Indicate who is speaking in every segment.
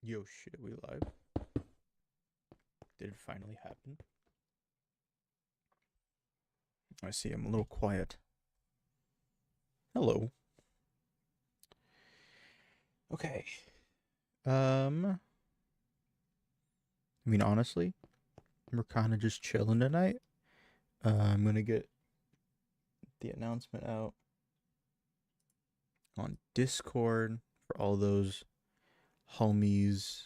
Speaker 1: Yo, shit, we live? Did it finally happen? I see I'm a little quiet. Hello. Okay. I mean, honestly, we're kind of just chilling tonight. I'm gonna get the announcement out on Discord for all those homies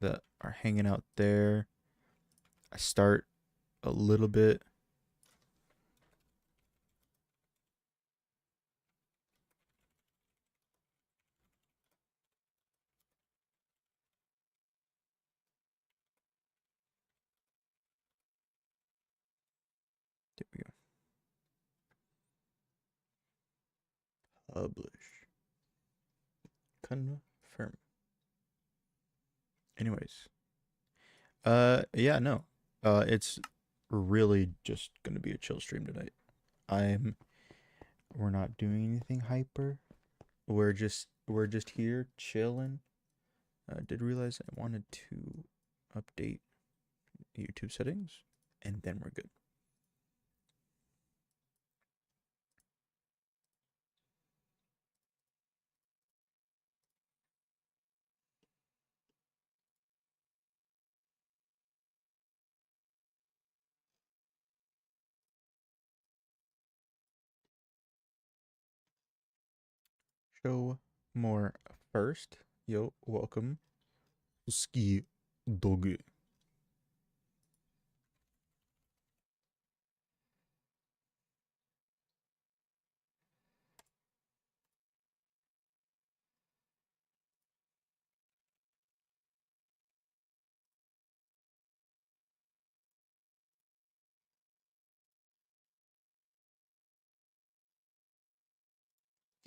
Speaker 1: that are hanging out there. I start a little bit. There we go. Publish. Confirm. Anyways. Yeah, no. It's really just gonna be a chill stream tonight. I'm We're not doing anything hyper. We're just here chilling. I did realize I wanted to update YouTube settings, and then we're good. Show more first. Yo, welcome. Ski dog.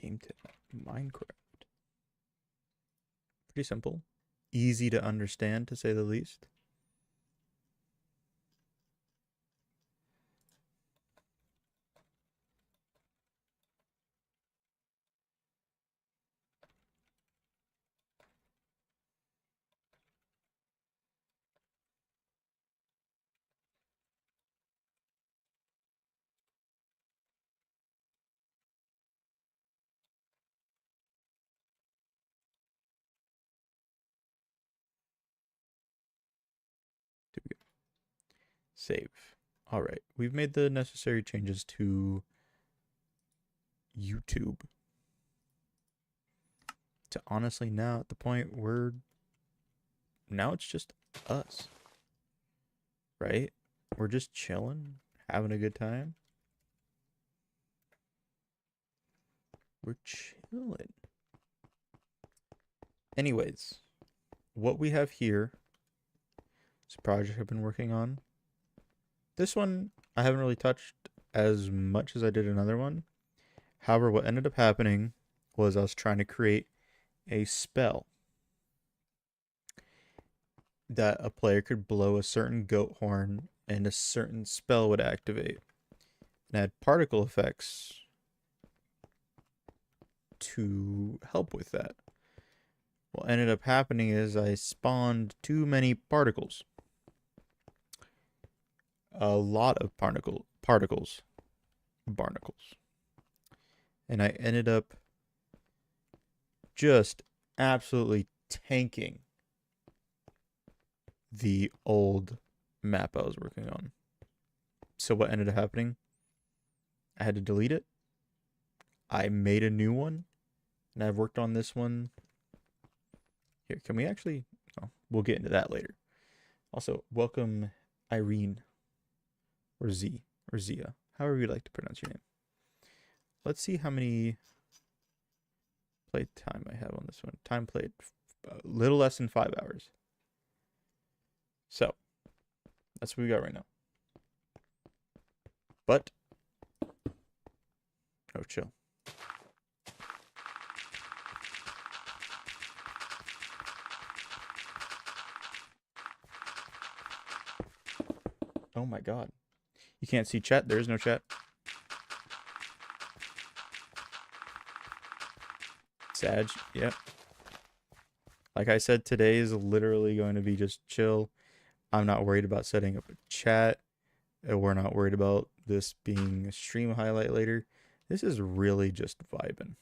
Speaker 1: Game tip. Minecraft. Pretty simple. Easy to understand, to say the least. There we go. Save. All right. We've made the necessary changes to YouTube. To honestly now at the point where now it's just us. Right? We're just chilling, having a good time. We're chilling. Anyways, what we have here is a project I've been working on. This one I haven't really touched as much as I did another one. However, what ended up happening was I was trying to create a spell that a player could blow a certain goat horn and a certain spell would activate. And had particle effects to help with that. What ended up happening is I spawned too many particles. A lot of particles. Barnacles. And I ended up just absolutely tanking the old map I was working on. So what ended up happening? I had to delete it. I made a new one, and I've worked on this one. Here, can we actually? Oh, we'll get into that later. Also, welcome Irene, or Z, or Zia, however you like to pronounce your name. Let's see how many play time I have on this one. Time played, a little less than 5 hours. So, that's what we got right now. But, oh, chill. Oh my god. You can't see chat. There is no chat. Sag, yep. Like I said, today is literally going to be just chill. I'm not worried about setting up a chat. We're not worried about this being a stream highlight later. This is really just vibing.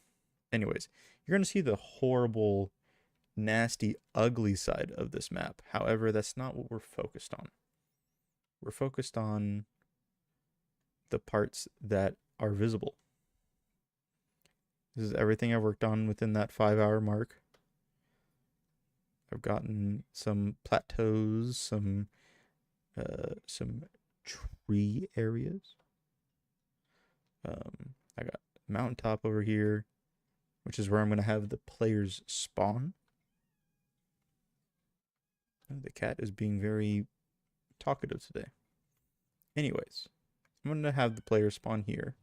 Speaker 1: Anyways, you're going to see the horrible, nasty, ugly side of this map. However, that's not what we're focused on. We're focused on the parts that are visible. This is everything I've worked on within that 5-hour mark. I've gotten some plateaus, some tree areas. I got mountaintop over here, which is where I'm going to have the players spawn. The cat is being very talkative today. Anyways, I'm going to have the players spawn here.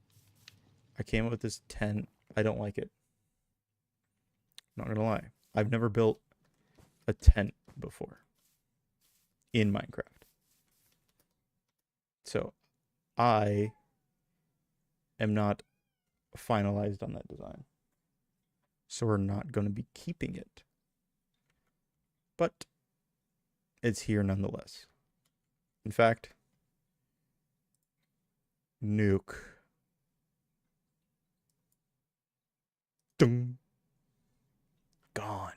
Speaker 1: I came up with this tent. I don't like it. Not going to lie. I've never built a tent before in Minecraft. So I am not finalized on that design. So we're not going to be keeping it. But it's here nonetheless. In fact, nuke. Dun. Gone.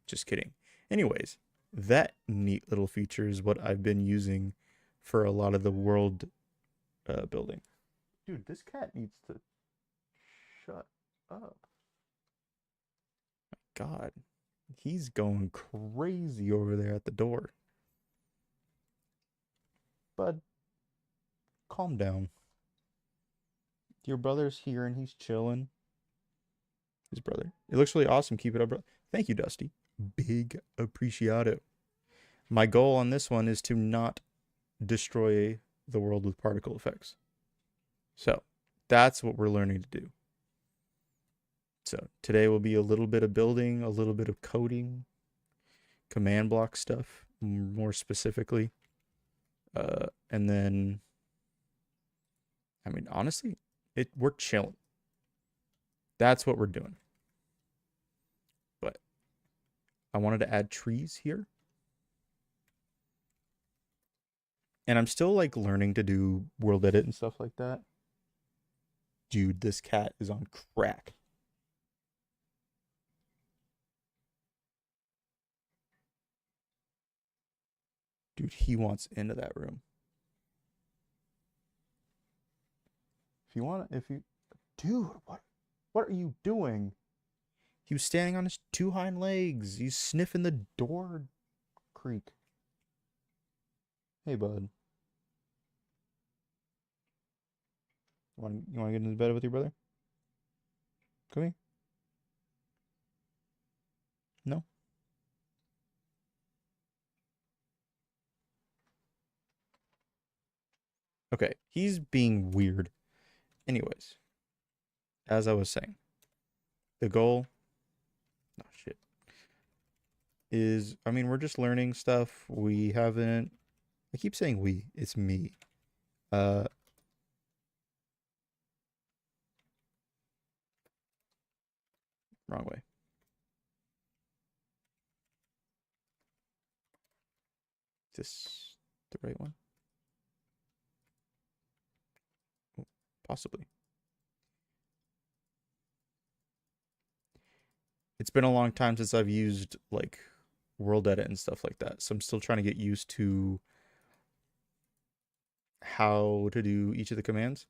Speaker 1: Just kidding. Anyways, that neat little feature is what I've been using for a lot of the world building. Dude, this cat needs to shut up. My God. He's going crazy over there at the door. Bud, calm down. Your brother's here and he's chilling. His brother. It looks really awesome. Keep it up, bro. Thank you, Dusty. Big appreciado. My goal on this one is to not destroy the world with particle effects. So that's what we're learning to do. So today will be a little bit of building, a little bit of coding, command block stuff, more specifically. And then, I mean, honestly, we're chilling. That's what we're doing. But I wanted to add trees here. And I'm still like learning to do world edit and stuff like that. Dude, this cat is on crack. Dude, he wants into that room. Dude, what are you doing? He was standing on his 2 hind legs. He's sniffing the door creak. Hey, bud. You want to get into bed with your brother? Come here. No? Okay, he's being weird. Anyways, as I was saying, the goal, oh shit, is, I mean, we're just learning stuff. We haven't, I keep saying we, it's me. Wrong way. Is this the right one? Oh, possibly. It's been a long time since I've used like world edit and stuff like that. So I'm still trying to get used to how to do each of the commands.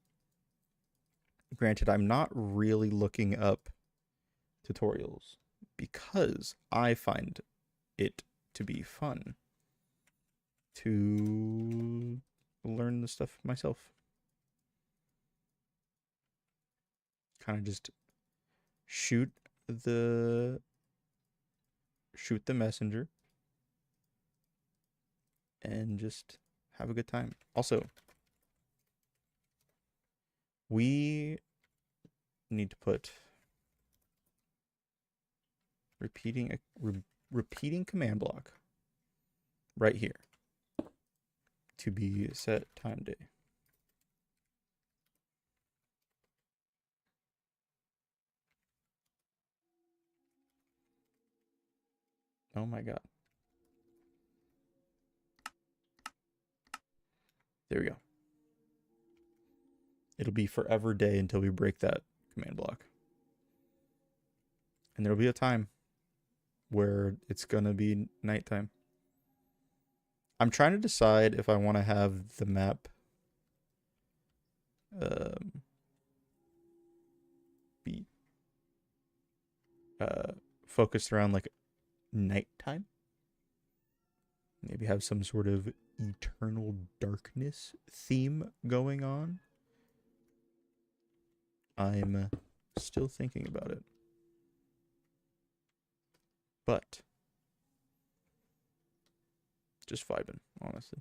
Speaker 1: Granted, I'm not really looking up tutorials because I find it to be fun to learn the stuff myself. Kind of just shoot the messenger and just have a good time. Also, we need to put repeating command block right here to be set time day. Oh my god. There we go. It'll be forever day until we break that command block. And there'll be a time where it's gonna be nighttime. I'm trying to decide if I want to have the map be focused around like nighttime. Maybe have some sort of eternal darkness theme going on. I'm still thinking about it. But just vibing, honestly.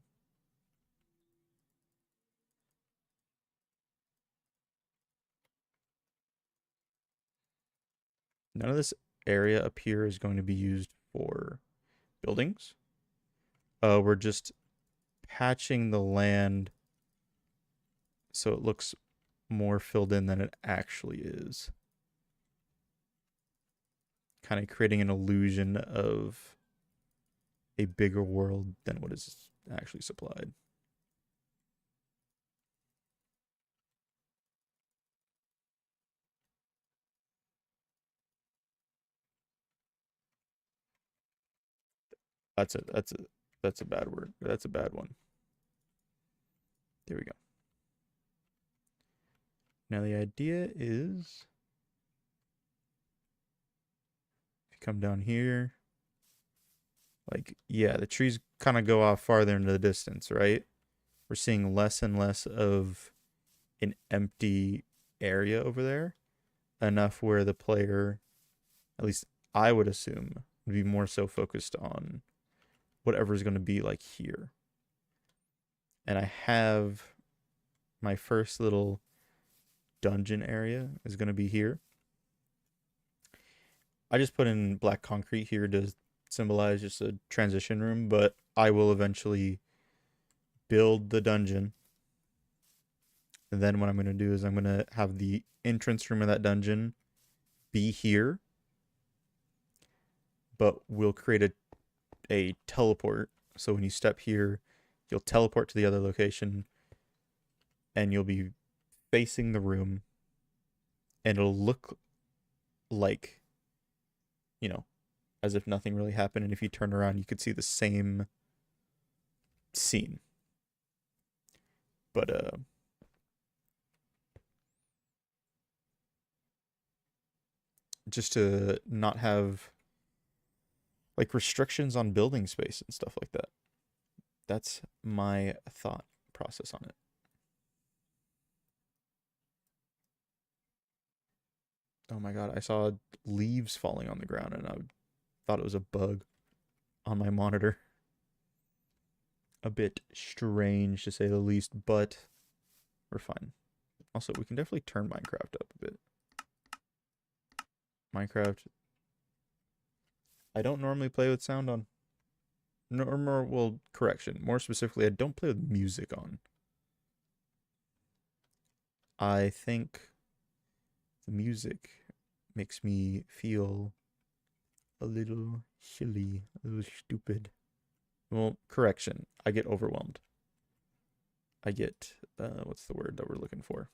Speaker 1: None of this area up here is going to be used for buildings. We're just patching the land so it looks more filled in than it actually is. Kind of creating an illusion of a bigger world than what is actually supplied. That's a bad word. That's a bad one. There we go. Now the idea is if you come down here, like, yeah, the trees kind of go off farther into the distance, right? We're seeing less and less of an empty area over there, enough where the player, at least I would assume, would be more so focused on whatever's going to be like here. And I have my first little dungeon area is going to be here. I just put in black concrete here to symbolize just a transition room, but I will eventually build the dungeon. And then what I'm going to do is I'm going to have the entrance room of that dungeon be here, but we'll create a teleport. So when you step here, you'll teleport to the other location and you'll be facing the room and it'll look like, you know, as if nothing really happened. And if you turn around, you could see the same scene. But just to not have like restrictions on building space and stuff like that. That's my thought process on it. Oh my god, I saw leaves falling on the ground and I thought it was a bug on my monitor. A bit strange to say the least, but we're fine. Also, we can definitely turn Minecraft up a bit. Minecraft, I don't normally play with sound on. Well, correction. More specifically, I don't play with music on. I think the music makes me feel a little silly, a little stupid. Well, correction. I get overwhelmed. I get, what's the word that we're looking for?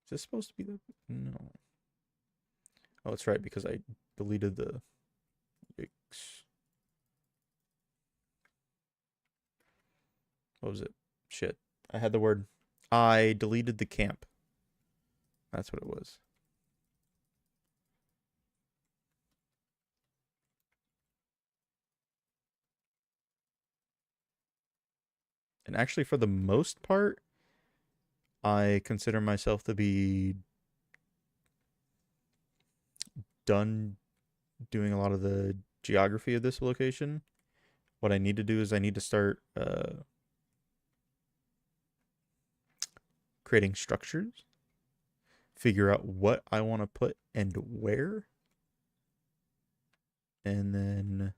Speaker 1: Is this supposed to be the, no. Oh, that's right, because I deleted the, yikes. What was it? Shit. I had the word. I deleted the camp. That's what it was. And actually, for the most part, I consider myself to be done doing a lot of the geography of this location. What I need to do is I need to start creating structures, figure out what I want to put and where, and then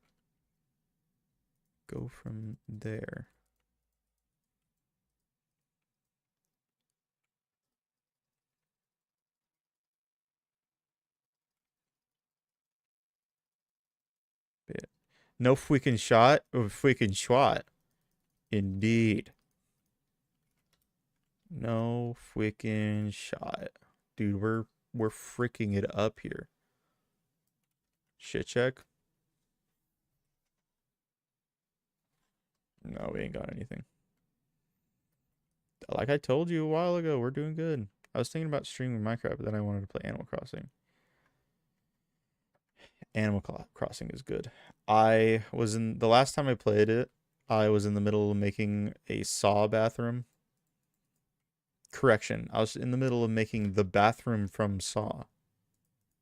Speaker 1: go from there. No freaking shot. Oh, freaking shot. Indeed. No freaking shot. Dude, we're freaking it up here. Shit check. No, we ain't got anything. Like I told you a while ago, we're doing good. I was thinking about streaming Minecraft, but then I wanted to play Animal Crossing. Animal Crossing is good. I was in the last time I played it, I was in the middle of making a saw bathroom. Correction, I was in the middle of making the bathroom from Saw,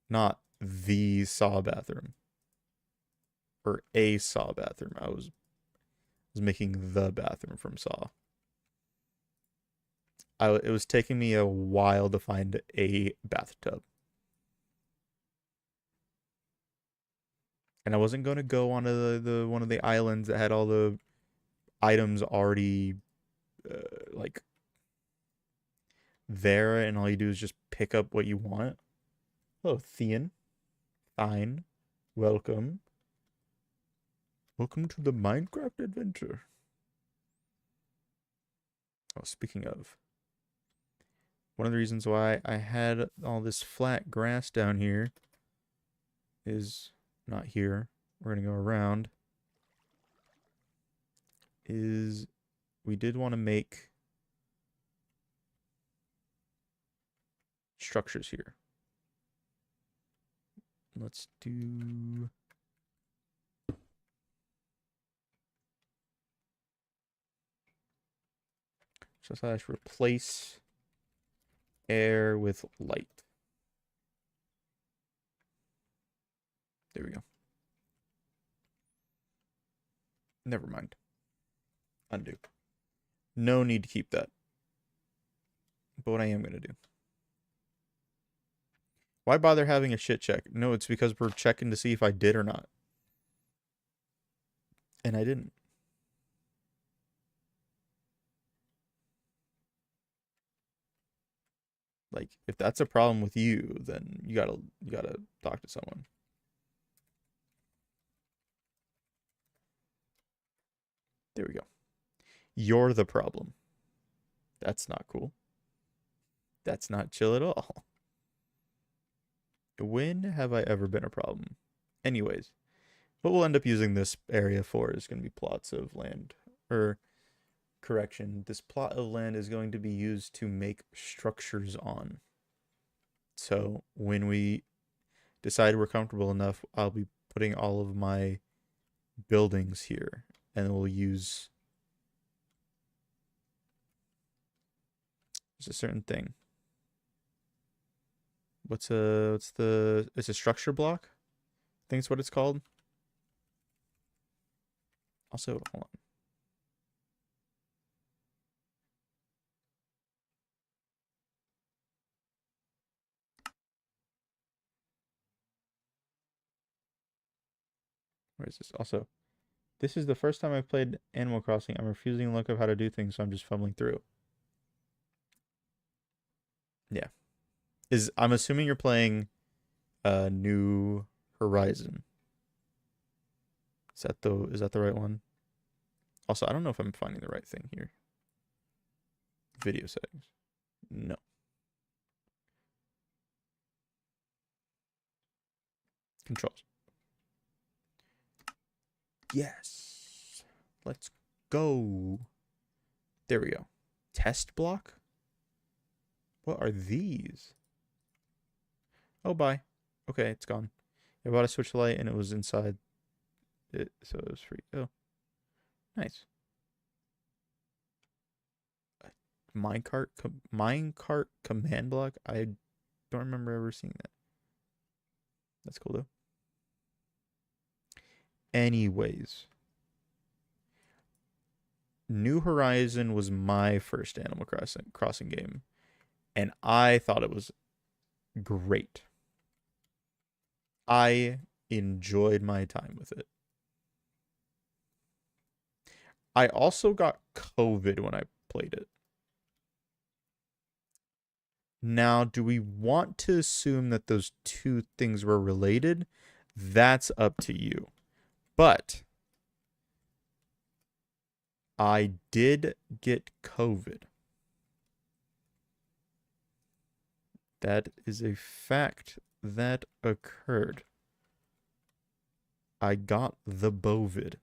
Speaker 1: not the Saw bathroom or a Saw bathroom. I was making the bathroom from Saw. It was taking me a while to find a bathtub. And I wasn't going to go onto the one of the islands that had all the items already like there, and all you do is just pick up what you want. Oh, Thean. Fine. Welcome. Welcome to the Minecraft adventure. Oh, speaking of, one of the reasons why I had all this flat grass down here is not here. We're going to go around. Is we did want to make structures here. Let's do / replace air with light. There we go. Never mind. Undo. No need to keep that. But what I am going to do. Why bother having a shit check? No, it's because we're checking to see if I did or not. And I didn't. Like, if that's a problem with you, then you gotta talk to someone. There we go. You're the problem. That's not cool. That's not chill at all. When have I ever been a problem? Anyways, what we'll end up using this area for is going to be plots of land. Or, correction, this plot of land is going to be used to make structures on. So when we decide we're comfortable enough, I'll be putting all of my buildings here. And we'll use a certain thing. It's a structure block? I think it's what it's called. Also, hold on. Where is this? Also, this is the first time I've played Animal Crossing. I'm refusing to look up how to do things, so I'm just fumbling through. Yeah. I'm assuming you're playing New Horizon. Is that the right one? Also, I don't know if I'm finding the right thing here. Video settings. No. Controls. Yes. Let's go. There we go. Test block? What are these? Oh, bye. Okay, it's gone. I bought a Switch Lite and it was inside it, so it was free. Oh, nice. Minecart command block? I don't remember ever seeing that. That's cool though. Anyways, New Horizon was my first Animal Crossing game, and I thought it was great. I enjoyed my time with it. I also got COVID when I played it. Now, do we want to assume that those two things were related? That's up to you. But I did get COVID. That is a fact that occurred. I got the bovid.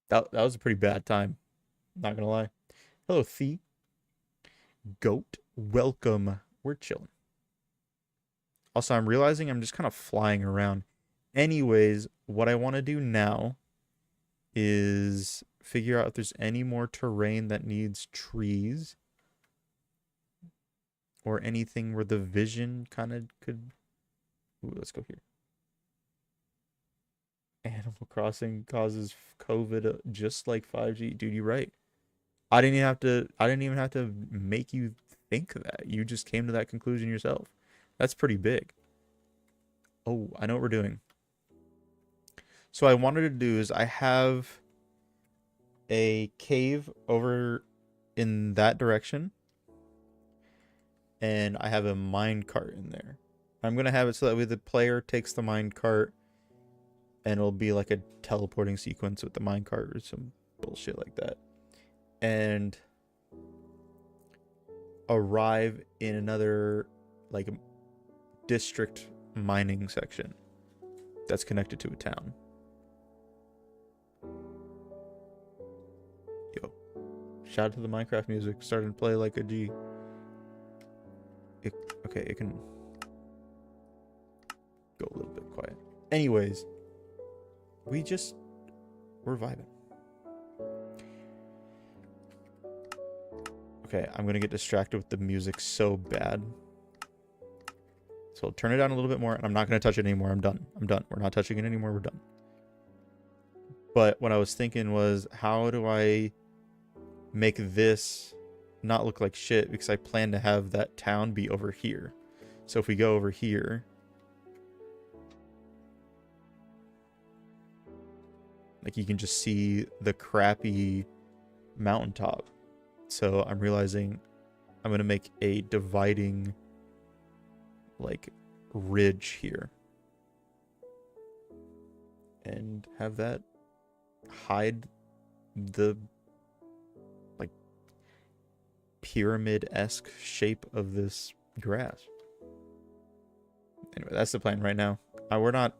Speaker 1: That was a pretty bad time. Not gonna lie. Hello, Thee. Goat. Welcome. We're chilling. Also, I'm realizing I'm just kind of flying around. Anyways, what I want to do now is figure out if there's any more terrain that needs trees or anything where the vision kind of could... Ooh, let's go here. Animal Crossing causes COVID just like 5G. Dude, you're right. I didn't even have to make you think that. You just came to that conclusion yourself. That's pretty big. Oh, I know what we're doing. So what I wanted to do is I have a cave over in that direction. And I have a minecart in there. I'm going to have it so that way the player takes the minecart and it'll be like a teleporting sequence with the minecart or some bullshit like that. And arrive in another like district mining section that's connected to a town. Yo, shout out to the Minecraft music starting to play like a G. Okay, it can go a little bit quiet. Anyways, we're vibing. Okay, I'm gonna get distracted with the music so bad. So I'll turn it down a little bit more, and I'm not gonna touch it anymore. I'm done. We're not touching it anymore. We're done. But what I was thinking was, how do I make this not look like shit? Because I plan to have that town be over here. So if we go over here, like, you can just see the crappy mountaintop. So I'm realizing I'm going to make a dividing, like, ridge here. And have that hide the, like, pyramid-esque shape of this grass. Anyway, that's the plan right now. We're not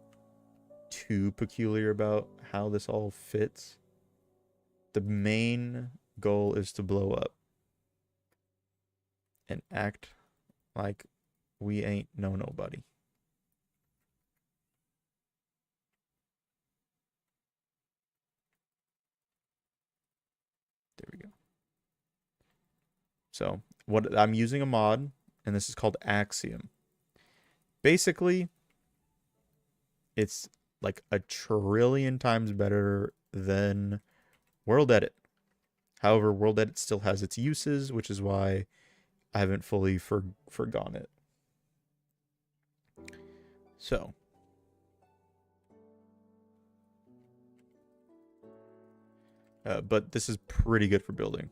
Speaker 1: too peculiar about how this all fits. The main goal is to blow up and act like we ain't nobody. There we go. So what I'm using a mod, and this is called Axiom. Basically, it's like a trillion times better than World Edit. However, World Edit still has its uses, which is why I haven't fully forgone it. So, but this is pretty good for building.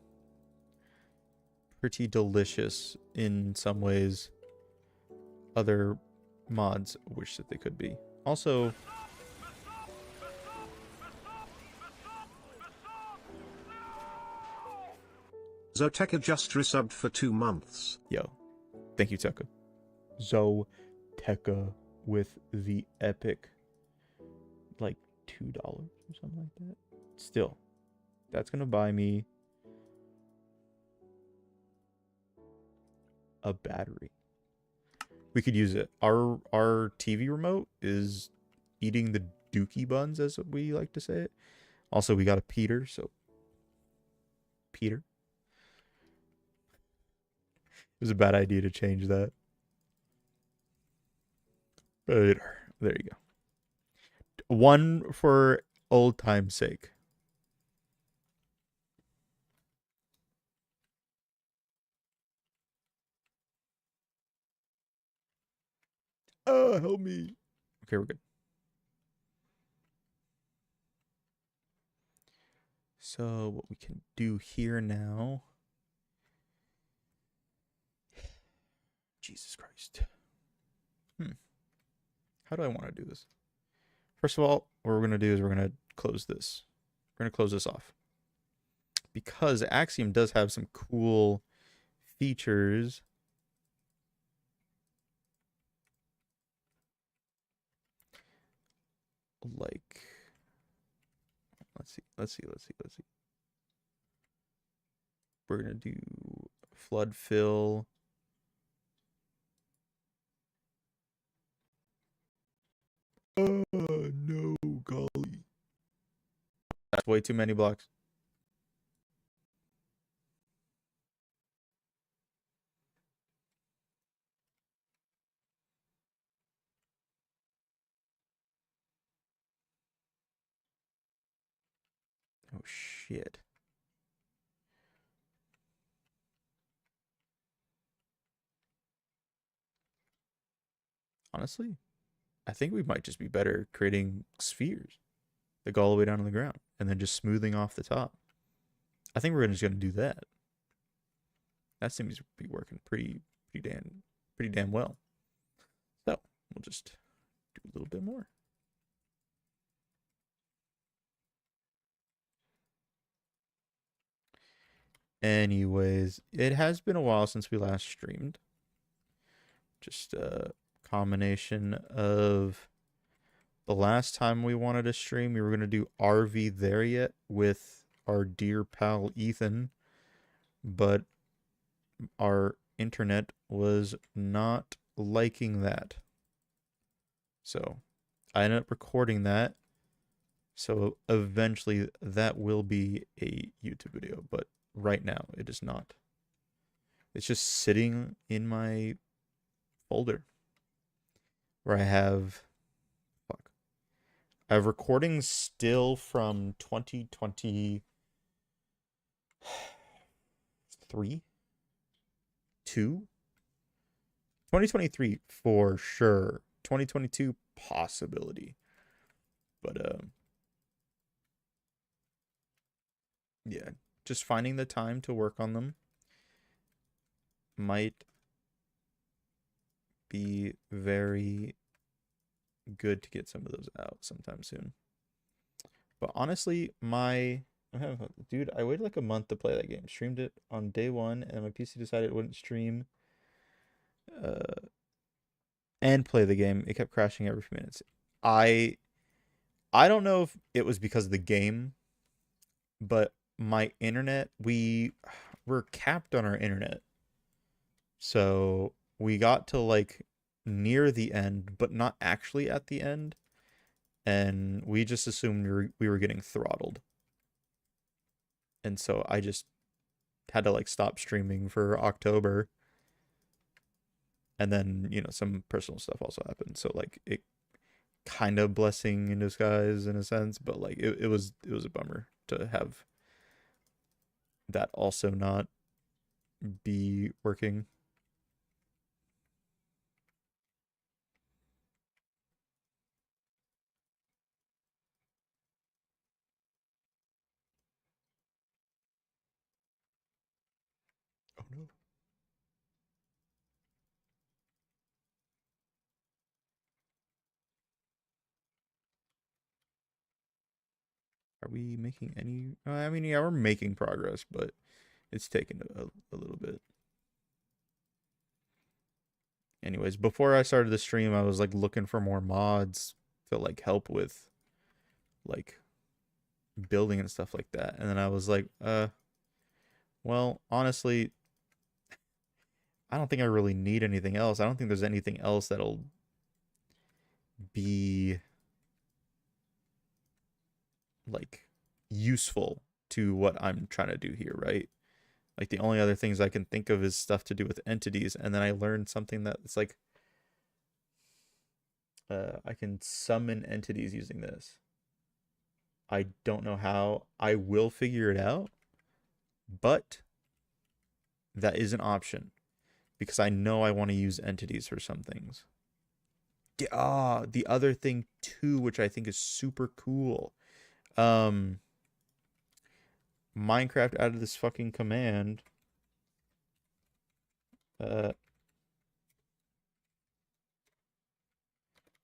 Speaker 1: Pretty delicious in some ways. Other mods wish that they could be. Also,
Speaker 2: Zoteka just resubbed for 2 months.
Speaker 1: Yo, thank you, Teka. Zoteka with the epic, like, $2 or something like that. Still, that's gonna buy me a battery. We could use it. Our TV remote is eating the dookie buns, as we like to say it. Also, we got a Peter, so Peter. It was a bad idea to change that. But there you go. One for old time's sake. Oh, help me. Okay, we're good. So what we can do here now Jesus Christ. How do I want to do this? First of all, what we're going to do is we're going to close this. We're going to close this off. Because Axiom does have some cool features. Like, let's see. We're going to do flood fill. Oh, no, golly. That's way too many blocks. Oh, shit. Honestly, I think we might just be better creating spheres that go all the way down to the ground and then just smoothing off the top. I think we're just going to do that. That seems to be working pretty damn well. So we'll just do a little bit more. Anyways, it has been a while since we last streamed. Just a combination of the last time we wanted to stream, we were going to do RV There Yet with our dear pal Ethan, but our internet was not liking that. So I ended up recording that. So eventually that will be a YouTube video, but right now it is not. It's just sitting in my folder where I have recordings still from 2023, 2023 for sure, 2022 possibility, but yeah, just finding the time to work on them might be very good to get some of those out sometime soon. But honestly, dude, I waited like a month to play that game. Streamed it on day one, and my PC decided it wouldn't stream and play the game. It kept crashing every few minutes. I don't know if it was because of the game, but my internet, we're capped on our internet. So we got to like near the end, but not actually at the end. And we just assumed we were getting throttled. And so I just had to like stop streaming for October. And then, some personal stuff also happened. So like it kind of blessing in disguise in a sense, but like it was a bummer to have that also not be working. Oh no. Are we making any? I mean, yeah, we're making progress, but it's taken a little bit. Anyways, before I started the stream, I was like looking for more mods to like help with like building and stuff like that. And then I was like, well, honestly, I don't think I really need anything else. I don't think there's anything else that'll be like useful to what I'm trying to do here, right? Like the only other things I can think of is stuff to do with entities, and then I learned something that it's like I can summon entities using this. I don't know how. I will figure it out, but that is an option because I know I want to use entities for some things. The other thing too, which I think is super cool. Minecraft added this fucking command.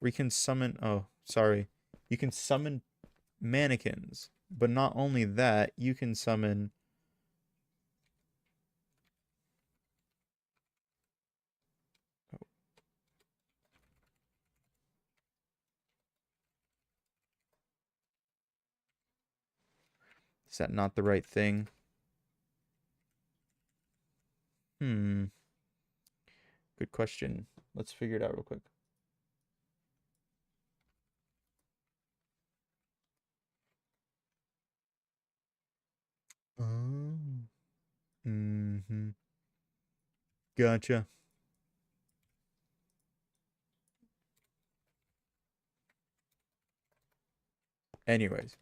Speaker 1: We can summon, oh, sorry. You can summon mannequins, but not only that, you can summon is that not the right thing? Hmm. Good question. Let's figure it out real quick. Oh. Mm-hmm. Gotcha. Anyways,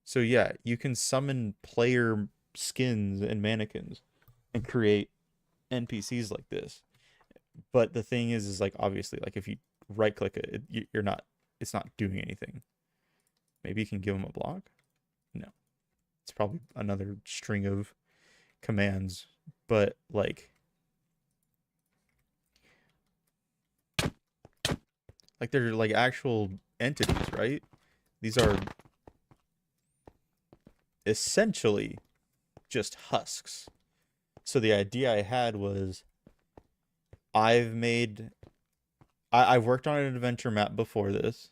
Speaker 1: so yeah, you can summon player skins and mannequins and create NPCs like this. But the thing is like obviously, like if you right click it, you're not, it's not doing anything. Maybe you can give them a block. No, it's probably another string of commands. But like they're like actual entities, right? These are essentially just husks. So the idea I had was I've made I've worked on an adventure map before this,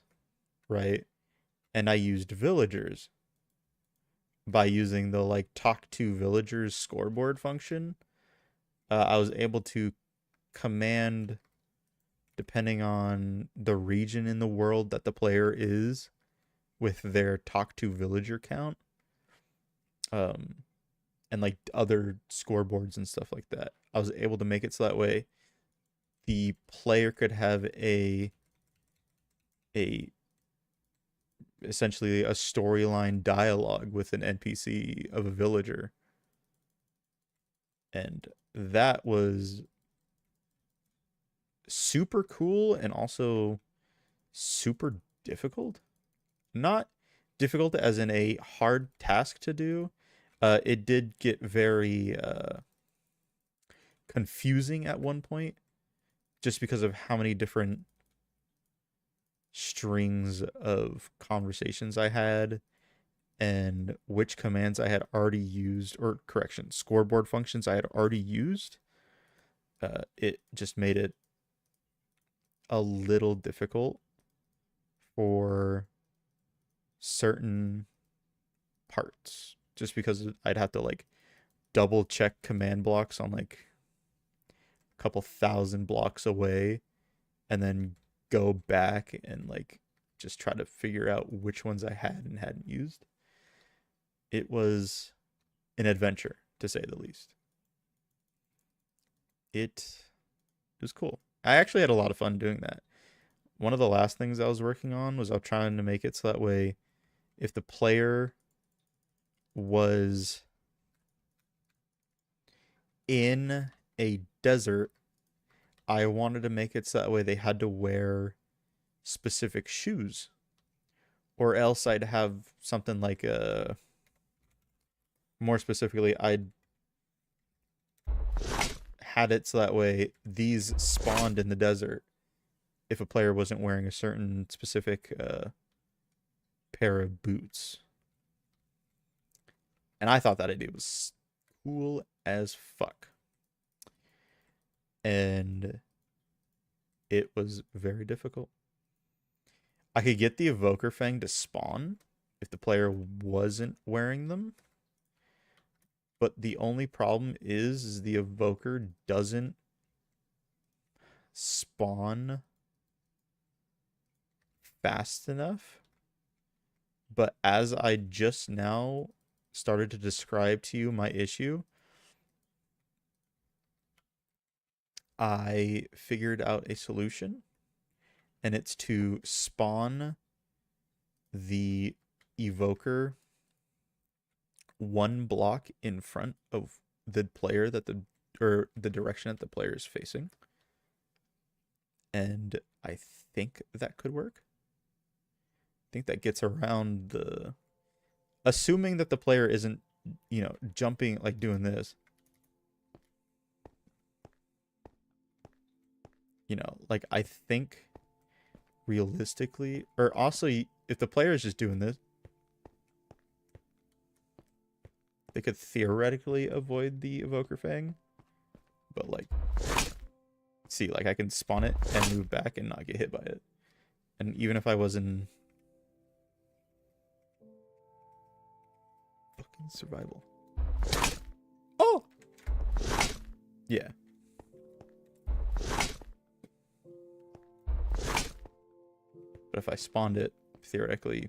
Speaker 1: right? And I used villagers by using the like talk to villagers scoreboard function. I was able to command, depending on the region in the world that the player is, with their talk to villager count, um, and like other scoreboards and stuff like that. I was able to make it so that way the player could have a essentially a storyline dialogue with an NPC of a villager. And that was super cool and also super difficult. Not difficult as in a hard task to do. It did get very confusing at one point just because of how many different strings of conversations I had and which commands I had already used, or correction, scoreboard functions I had already used. It just made it a little difficult for certain parts just because I'd have to like double check command blocks on like a couple thousand blocks away and then go back and like just try to figure out which ones I had and hadn't used. It was an adventure to say the least. It was cool. I actually had a lot of fun doing that. One of the last things I was working on was I was trying to make it so that way if the player was in a desert, I wanted to make it so that way they had to wear specific shoes. Or else I'd have something like more specifically, I'd had it so that way these spawned in the desert if a player wasn't wearing a certain specific pair of boots. And I thought that idea was cool as fuck. And it was very difficult. I could get the Evoker Fang to spawn if the player wasn't wearing them. But the only problem is the Evoker doesn't spawn fast enough. But as I just now started to describe to you my issue, I figured out a solution, and it's to spawn the Evoker one block in front of the player that the direction that the player is facing. And I think that could work. I think that gets around the, assuming that the player isn't, jumping like doing this. Like I think realistically, or also if the player is just doing this, they could theoretically avoid the Evoker Fang. But like, see, like I can spawn it and move back and not get hit by it. And even if I was in fucking survival. Oh! Yeah. But if I spawned it, theoretically,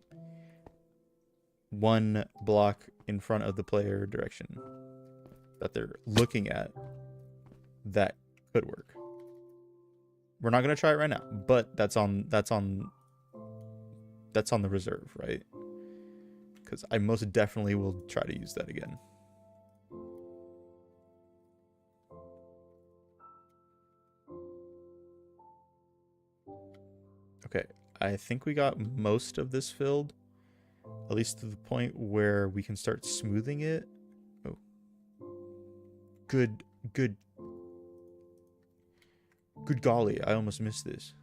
Speaker 1: one block in front of the player direction that they're looking at, that could work. We're not gonna try it right now, but that's on the reserve, right? Because I most definitely will try to use that again. Okay, I think we got most of this filled, at least to the point where we can start smoothing it. Oh, good golly, I almost missed this.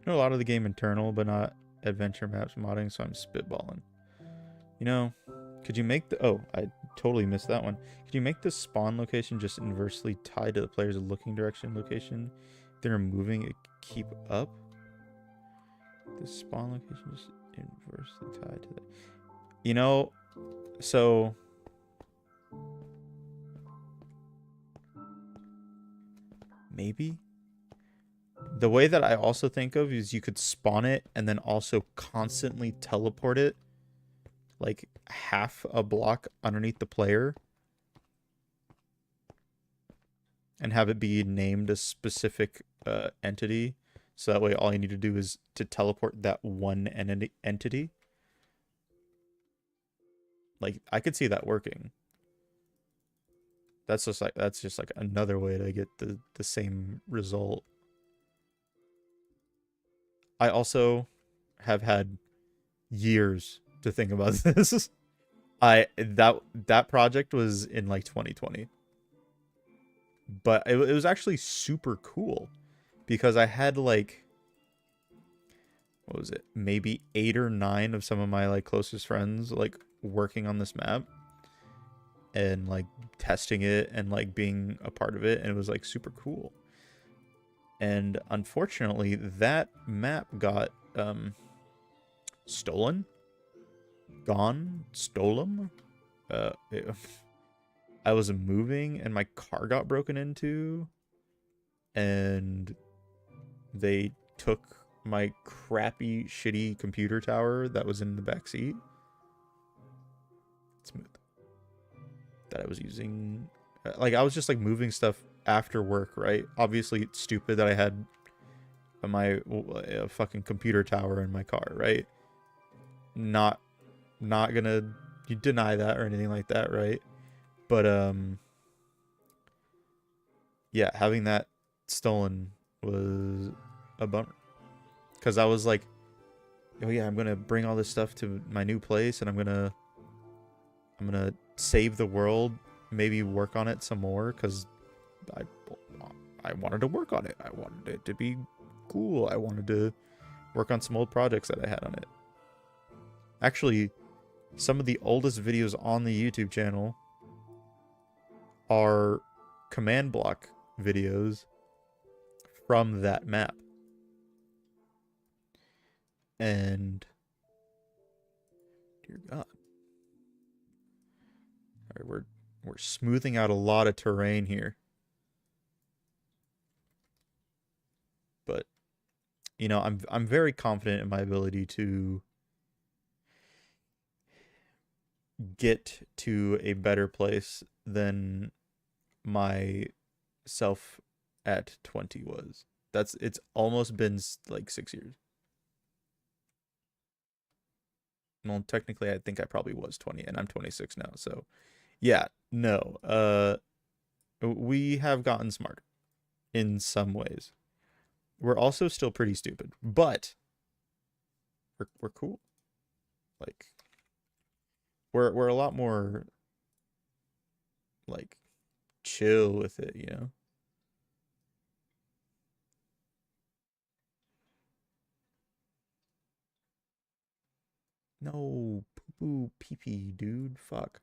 Speaker 1: I know a lot of the game internal, but not adventure maps modding, so I'm spitballing. You know, could you make the... Oh, I totally missed that one. Could you make the spawn location just inversely tied to the player's looking direction location? If they're moving it, keep up? The spawn location just inversely tied to that. You know, so... Maybe? The way that I also think of is you could spawn it and then also constantly teleport it like half a block underneath the player and have it be named a specific entity. So that way all you need to do is to teleport that one entity. Like, I could see that working. That's just like another way to get the same result. I also have had years to think about this. That project was in like 2020. But it was actually super cool because I had like, what was it? Maybe 8 or 9 of some of my like closest friends like working on this map and like testing it and like being a part of it, and it was like super cool. And unfortunately, that map got stolen. Stolen. I was moving and my car got broken into, and they took my crappy, shitty computer tower that was in the back seat. Smooth. That I was using. Like, I was just like moving stuff after work, right? Obviously, it's stupid that I had my fucking computer tower in my car, right? Not gonna deny that or anything like that, right? But yeah, having that stolen was a bummer, because I was like, oh yeah, I'm gonna bring all this stuff to my new place, and I'm gonna save the world, maybe work on it some more, because I wanted to work on it. I wanted it to be cool. I wanted to work on some old projects that I had on it. Actually, some of the oldest videos on the YouTube channel are command block videos from that map. And dear God. All right, we're smoothing out a lot of terrain here. But you know, I'm very confident in my ability to get to a better place than my self at 20 was. It's almost been like 6 years. Well, technically I think I probably was 20 and I'm 26 now. So yeah, no. We have gotten smarter. in some ways. We're also still pretty stupid, but we're cool. Like we're a lot more like chill with it, you know? No, poo poo pee pee, dude. Fuck.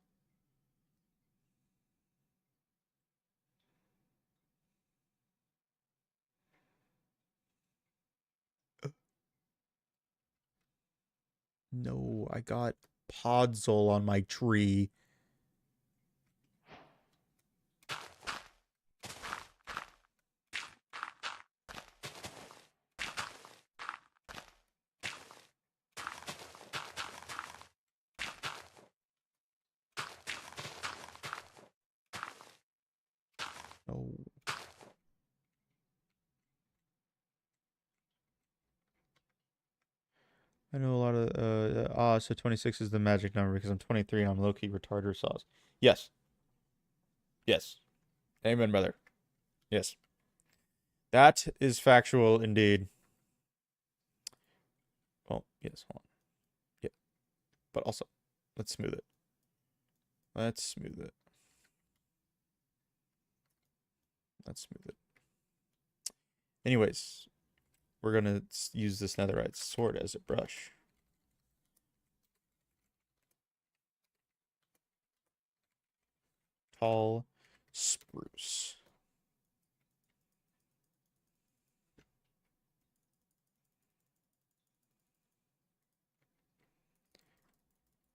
Speaker 1: No, I got Podzol on my tree. No. I know a lot of so 26 is the magic number because I'm 23 and I'm low-key retarder sauce. Yes. Yes. Amen, brother. Yes. That is factual indeed. Well, yes, hold on. Yep. But also, let's smooth it. Let's smooth it. Let's smooth it. Anyways, we're gonna use this netherite sword as a brush. Tall spruce.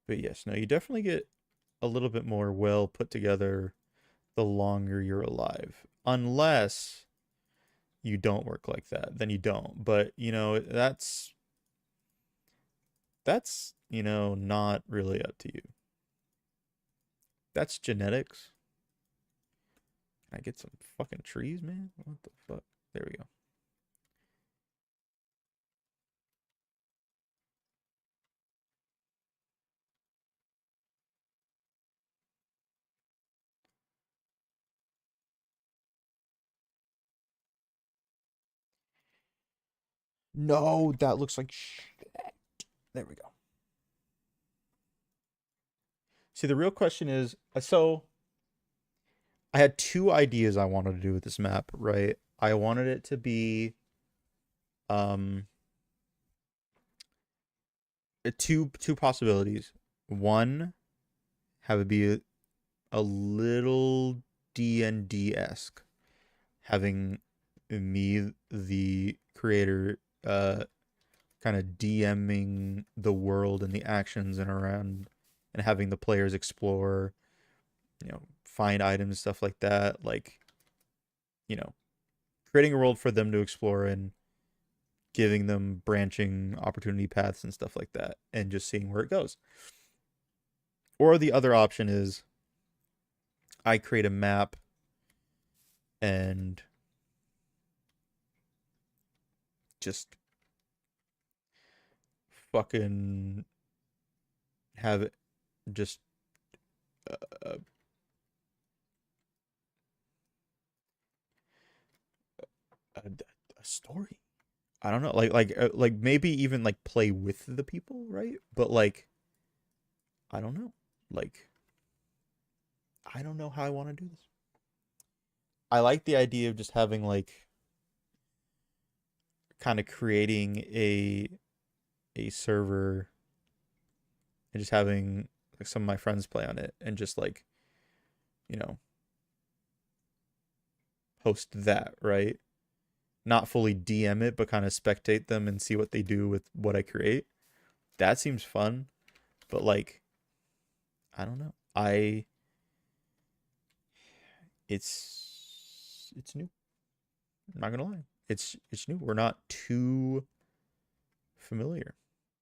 Speaker 1: But yes, no, you definitely get a little bit more well put together the longer you're alive. Unless you don't work like that, then you don't. But, you know, that's, you know, not really up to you. That's genetics. Can I get some fucking trees, man? What the fuck? There we go. No, that looks like shit. There we go. See, the real question is, so I had two ideas I wanted to do with this map, right? I wanted it to be um two possibilities. One, have it be a little D&D-esque, having me, the creator, kind of DMing the world and the actions and around, and having the players explore, you know, find items, stuff like that. Like, you know, creating a world for them to explore and giving them branching opportunity paths and stuff like that, and just seeing where it goes. Or the other option is I create a map and just fucking have it just a, a story. I don't know, like maybe even like play with the people, right? But like, I don't know, like I don't know how I want to do this. I like the idea of just having like kind of creating a server and just having like some of my friends play on it and just like, you know, host that, right? Not fully DM it, but kind of spectate them and see what they do with what I create. That seems fun, but like, I don't know. It's new. I'm not gonna lie. It's new. We're not too familiar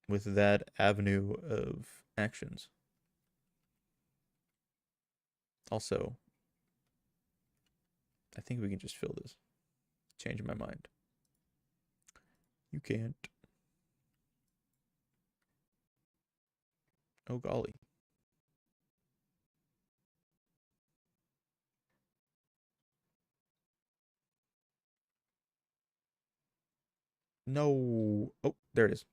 Speaker 1: with that avenue of actions. Also, I think we can just fill this. Changing my mind. You can't. Oh golly. No. Oh, there it is.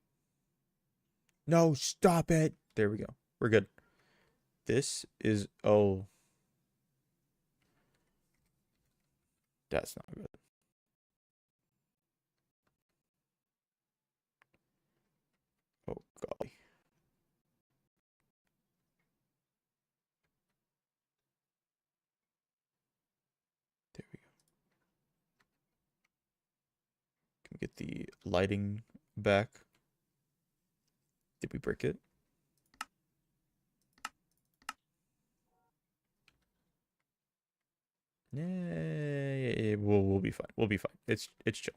Speaker 1: No, stop it. There we go. We're good. This is, oh, that's not good. Oh, golly. There we go. Can we get the lighting back? Did we break it? Yeah, we'll be fine. We'll be fine. It's chill.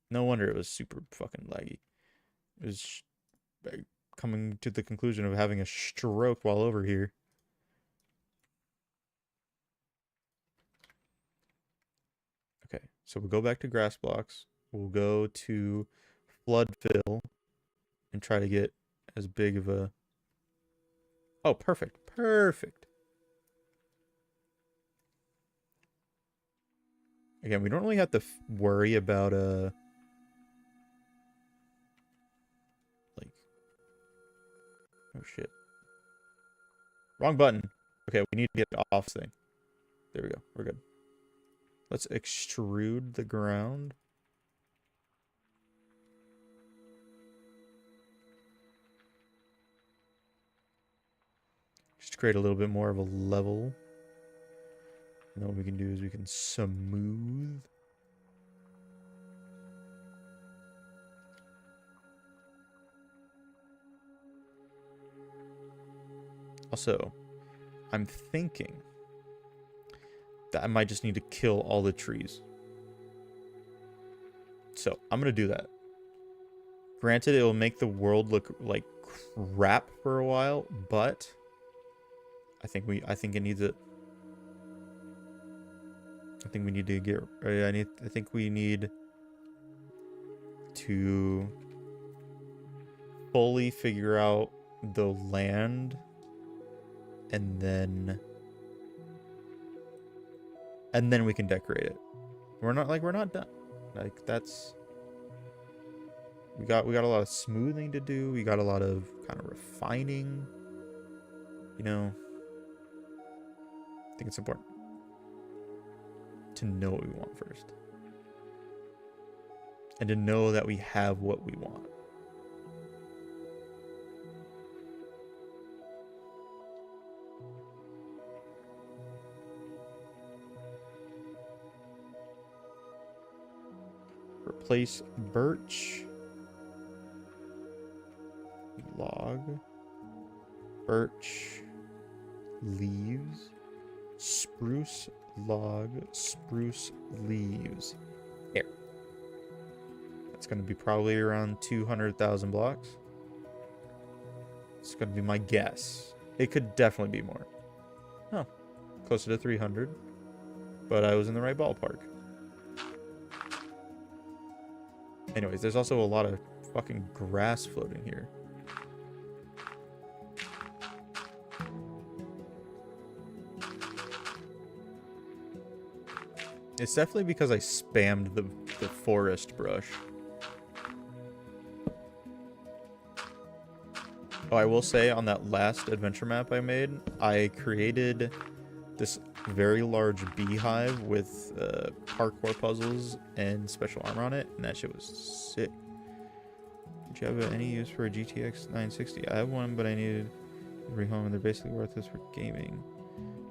Speaker 1: No wonder it was super fucking laggy. It was coming to the conclusion of having a stroke while over here. Okay, so we'll go back to grass blocks. We'll go to flood fill and try to get as big of a... Oh, perfect. Perfect. Again, we don't really have to worry about like, oh shit. Wrong button. Okay, we need to get the off thing. There we go. We're good. Let's extrude the ground. Just create a little bit more of a level. And then what we can do is we can smooth. Also, I'm thinking that I might just need to kill all the trees. So I'm gonna do that. Granted, it will make the world look like crap for a while, but I think it needs it. I think we need to get. I think we need to fully figure out the land, and then we can decorate it. We're not done. Like that's. We got a lot of smoothing to do. We got a lot of kind of refining. You know, I think it's important to know what we want first. And to know that we have what we want. Replace birch. Log. Birch. Leaves. Spruce. Log, spruce leaves. Here. That's going to be probably around 200,000 blocks. It's going to be my guess. It could definitely be more. Oh, closer to 300. But I was in the right ballpark. Anyways, there's also a lot of fucking grass floating here. It's definitely because I spammed the forest brush. Oh, I will say on that last adventure map I made, I created this very large beehive with parkour puzzles and special armor on it, and that shit was sick. Did you have any use for a GTX 960? I have one, but I needed to bring home, and they're basically worthless for gaming.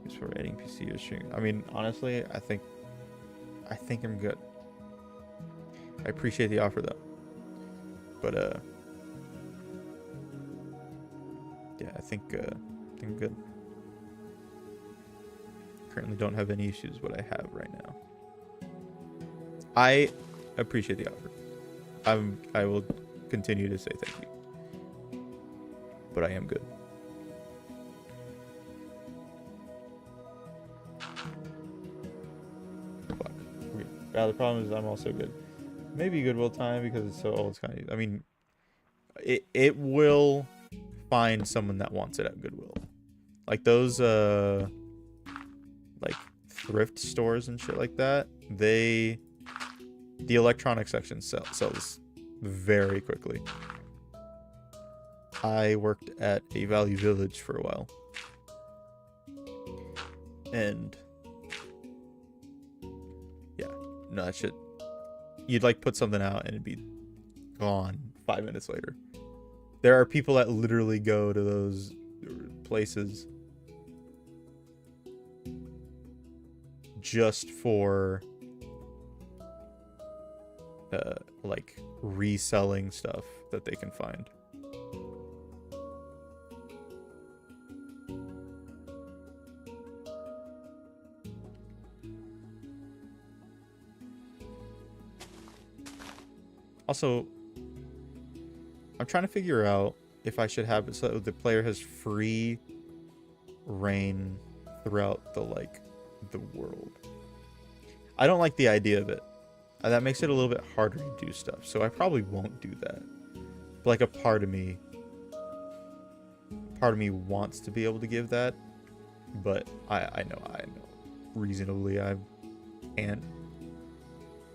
Speaker 1: Use for editing PC or streaming. I mean, honestly, I think I'm good. I appreciate the offer though. But yeah, I think I'm good. Currently don't have any issues with what I have right now. I appreciate the offer. I will continue to say thank you. But I am good. Yeah, the problem is I'm also good. Maybe Goodwill time because it's so old. It's kind of, I mean, it will find someone that wants it at Goodwill. Like those like thrift stores and shit like that. They The electronic section sells very quickly. I worked at a Value Village for a while. And yeah, no, that shit. You'd like put something out and it'd be gone 5 minutes later. There are people that literally go to those places just for like reselling stuff that they can find. Also, I'm trying to figure out if I should have it so the player has free reign throughout the world. I don't like the idea of it. That makes it a little bit harder to do stuff, so I probably won't do that. But like a part of me wants to be able to give that, but I know reasonably I can't.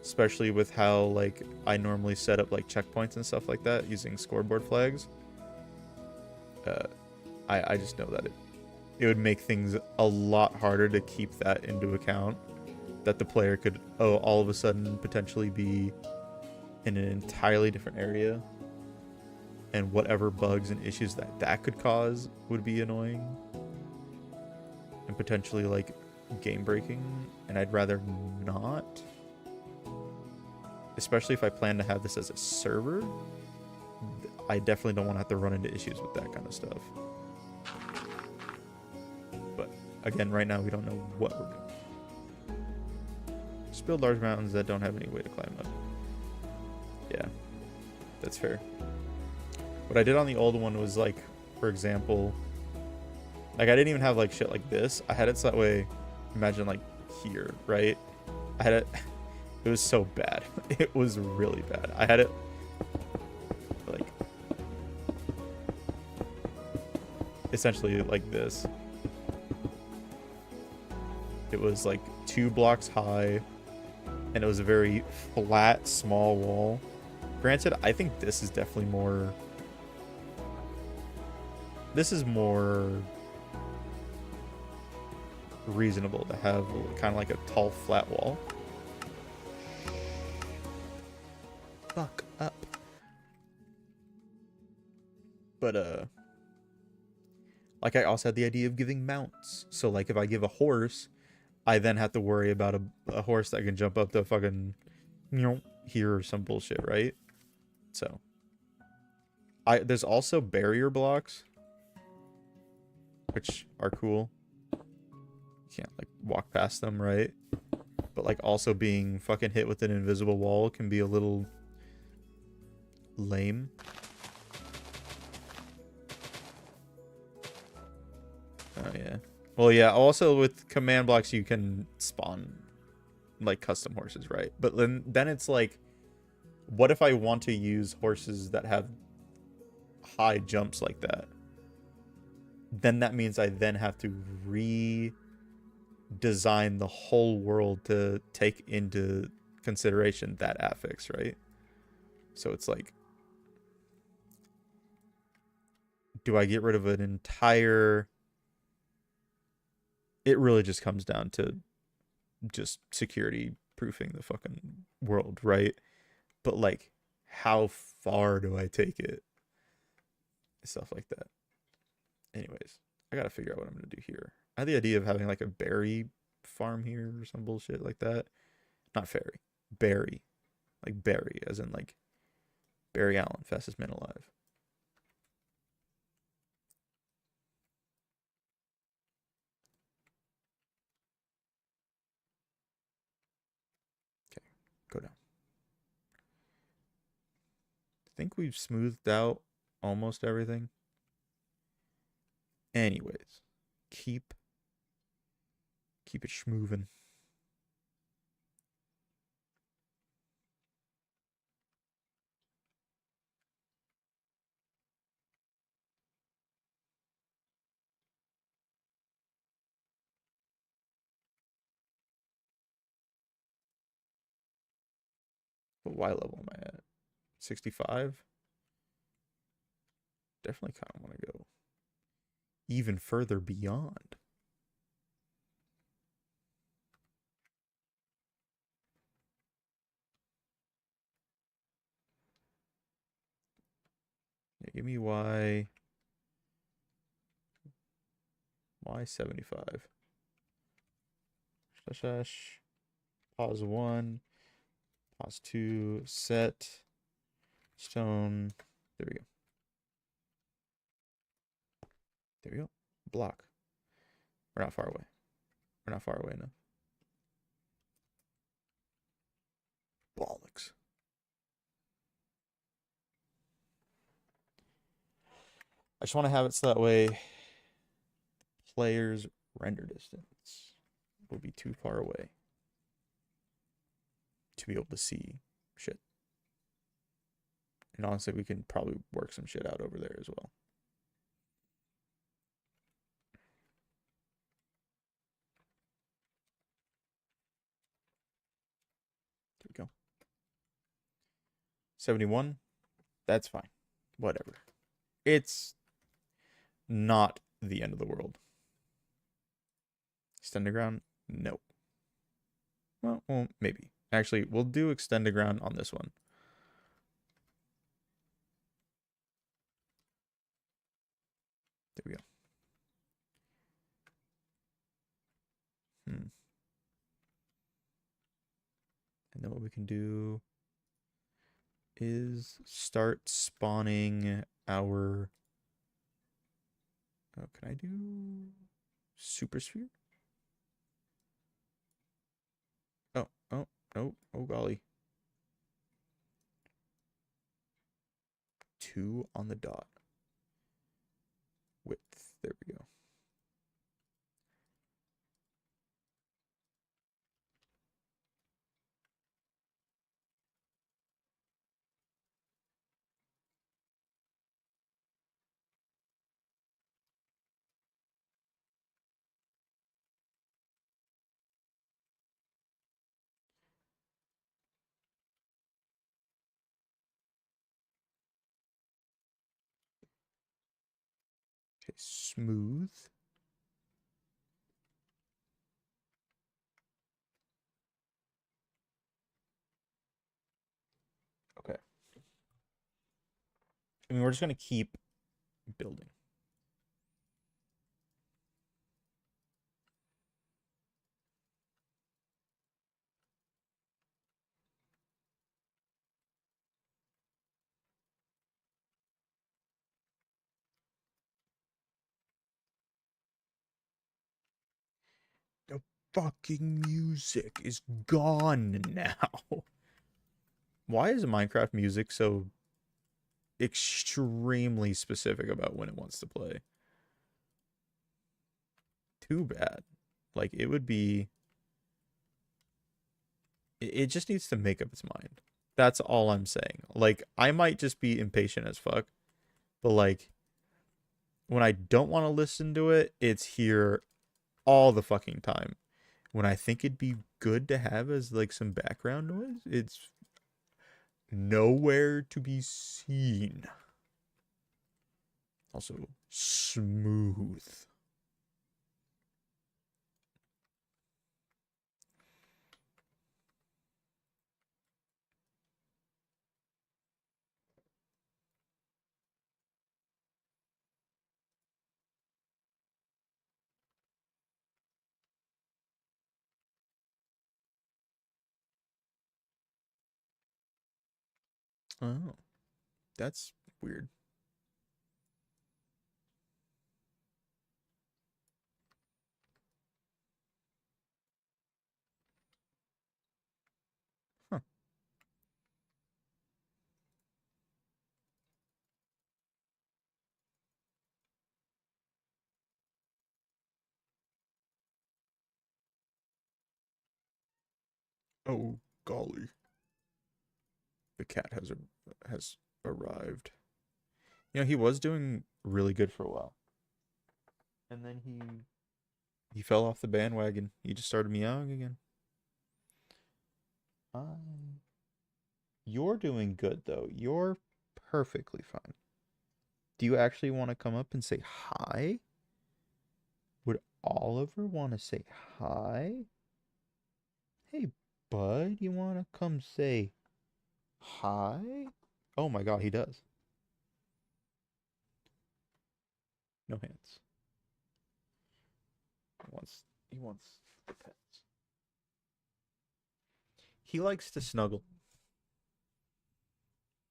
Speaker 1: Especially with how like I normally set up like checkpoints and stuff like that using scoreboard flags. I just know that it would make things a lot harder to keep that into account. That the player could all of a sudden potentially be in an entirely different area, and whatever bugs and issues that could cause would be annoying and potentially like game breaking, and I'd rather not. Especially if I plan to have this as a server, I definitely don't want to have to run into issues with that kind of stuff. But again, right now we don't know what we're doing. Just build large mountains that don't have any way to climb up. Yeah, that's fair. What I did on the old one was like, for example, like I didn't even have like shit like this. I had it so that way, imagine like here, right? I had it. It was so bad. It was really bad. I had it like essentially like this. It was like 2 blocks high, and it was a very flat, small wall. Granted, I think this is definitely more. This is more reasonable to have kind of like a tall, flat wall. Fuck up. But like I also had the idea of giving mounts. So like if I give a horse, I then have to worry about a horse that can jump up to fucking, you know, here or some bullshit, right? So there's also barrier blocks, which are cool. You can't like walk past them, right? But like also being fucking hit with an invisible wall can be a little lame. Oh yeah. Well, yeah. Also with command blocks, you can spawn like custom horses, right? But then it's like, what if I want to use horses that have high jumps like that? Then that means I then have to redesign the whole world to take into consideration that affix, right? So it's like, do I get rid of an entire... It really just comes down to just security proofing the fucking world, right? But like, how far do I take it? Stuff like that. Anyways, I gotta figure out what I'm gonna do here. I had the idea of having like a berry farm here or some bullshit like that. Not fairy. Berry. Like Barry, as in like Barry Allen, fastest man alive. Okay, go down. I think we've smoothed out almost everything. Anyways, keep it schmoving. What Y level am I at? 65? Definitely kind of want to go even further beyond. Yeah, give me Y75. Slash. Pause 1. Pause 2. Set. Stone. There we go. There we go. Block. We're not far away. We're not far away enough. Bollocks. I just want to have it so that way players' render distance will be too far away to be able to see shit. And honestly, we can probably work some shit out over there as well. There we go. 71. That's fine. Whatever. It's not the end of the world. Extended ground? Nope. Well, maybe. Actually, we'll do extended ground on this one. There we go. And then what we can do is start spawning our... Oh, can I do super sphere? Oh, golly. 2 on the dot. Width. There we go. Okay, smooth. Okay. I mean, we're just going to keep building. The fucking music is gone now. Why is Minecraft music so extremely specific about when it wants to play? Too bad. Like, it would be... It just needs to make up its mind. That's all I'm saying. Like, I might just be impatient as fuck, but like, when I don't want to listen to it, it's here all the fucking time. When I think it'd be good to have as like some background noise, it's nowhere to be seen. Also, smooth. Oh, that's weird. Huh. Oh, golly. The cat has arrived. You know, he was doing really good for a while. And then he fell off the bandwagon. He just started meowing again. I You're doing good, though. You're perfectly fine. Do you actually want to come up and say hi? Would Oliver want to say hi? Hey, bud, you want to come say hi? Oh my god, he does. No hands. He wants the pets. He likes to snuggle.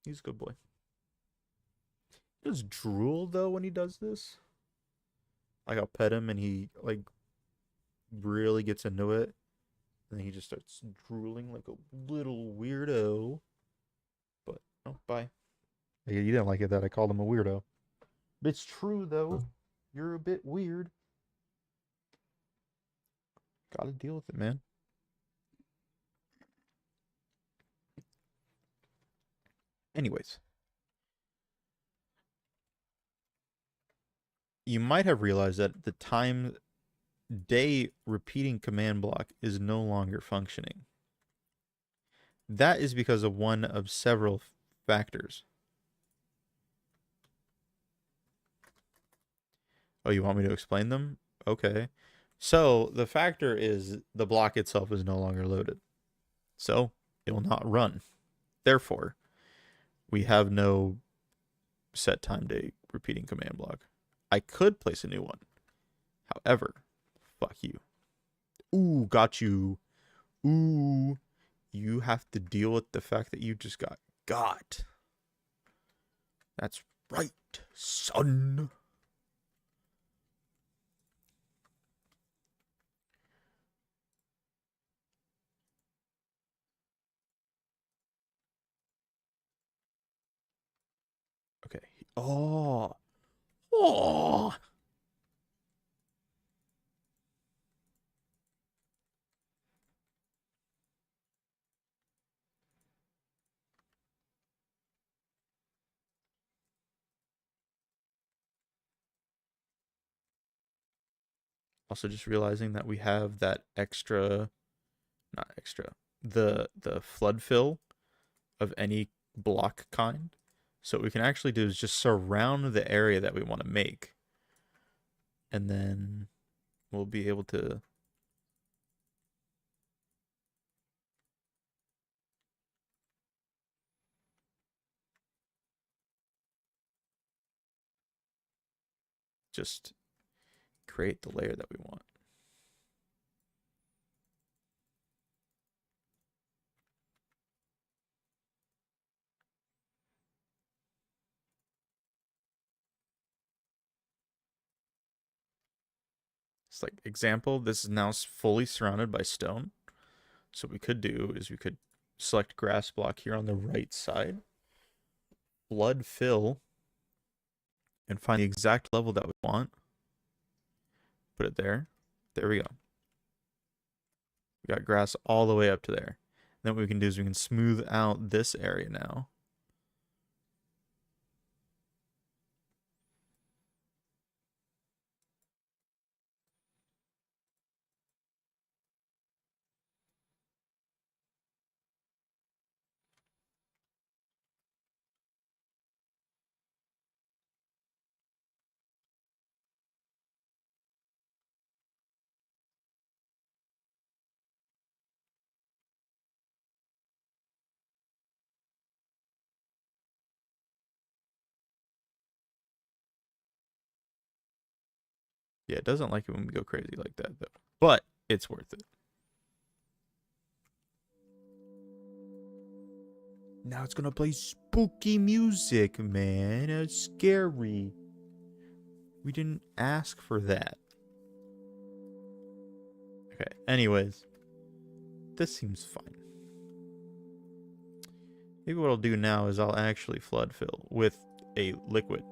Speaker 1: He's a good boy. He does drool though when he does this. Like I'll pet him and he like really gets into it. And then he just starts drooling like a little weirdo. But oh, bye. Yeah, you didn't like it that I called him a weirdo. But it's true though. You're a bit weird. Gotta deal with it, man. Anyways, you might have realized that the time day repeating command block is no longer functioning. That is because of one of several factors. Oh, you want me to explain them? Okay. So the factor is the block itself is no longer loaded. So it will not run. Therefore, we have no set time day repeating command block. I could place a new one. However, fuck you. Ooh, got you. Ooh, you have to deal with the fact that you just got. That's right, son. Okay. Oh. Oh. Also just realizing that we have that extra, not extra, the flood fill of any block kind. So what we can actually do is just surround the area that we want to make. And then we'll be able to just create the layer that we want. It's like example, this is now fully surrounded by stone. So what we could do is we could select grass block here on the right side, flood fill, and find the exact level that we want. Put it there. There we go. We got grass all the way up to there. Then what we can do is we can smooth out this area now. Yeah, it doesn't like it when we go crazy like that, though. But it's worth it. Now it's gonna play spooky music, man. It's scary. We didn't ask for that. Okay, anyways. This seems fine. Maybe what I'll do now is I'll actually flood fill with a liquid.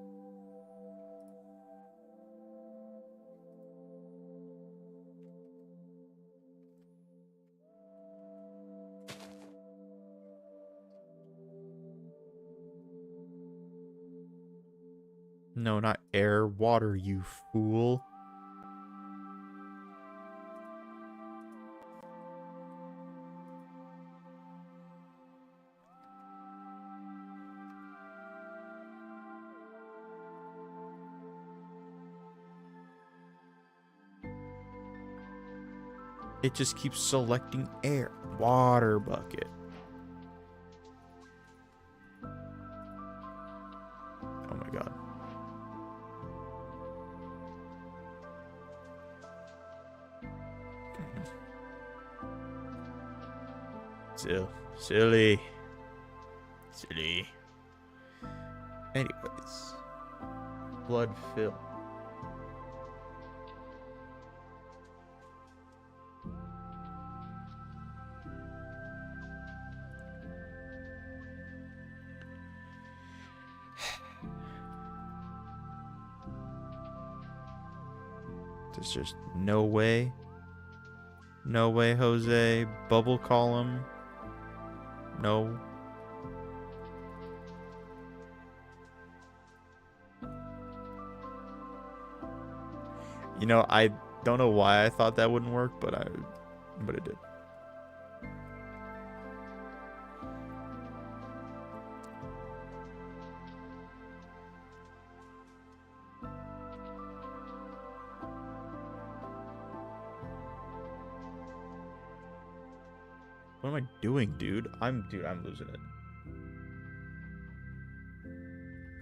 Speaker 1: No, not air, water, you fool. It just keeps selecting air. Water bucket. Oh my god. Silly. Anyways. Blood fill. There's just no way. No way, Jose. Bubble column. No. You know, I don't know why I thought that wouldn't work, but it did. What am I doing, dude? I'm losing it.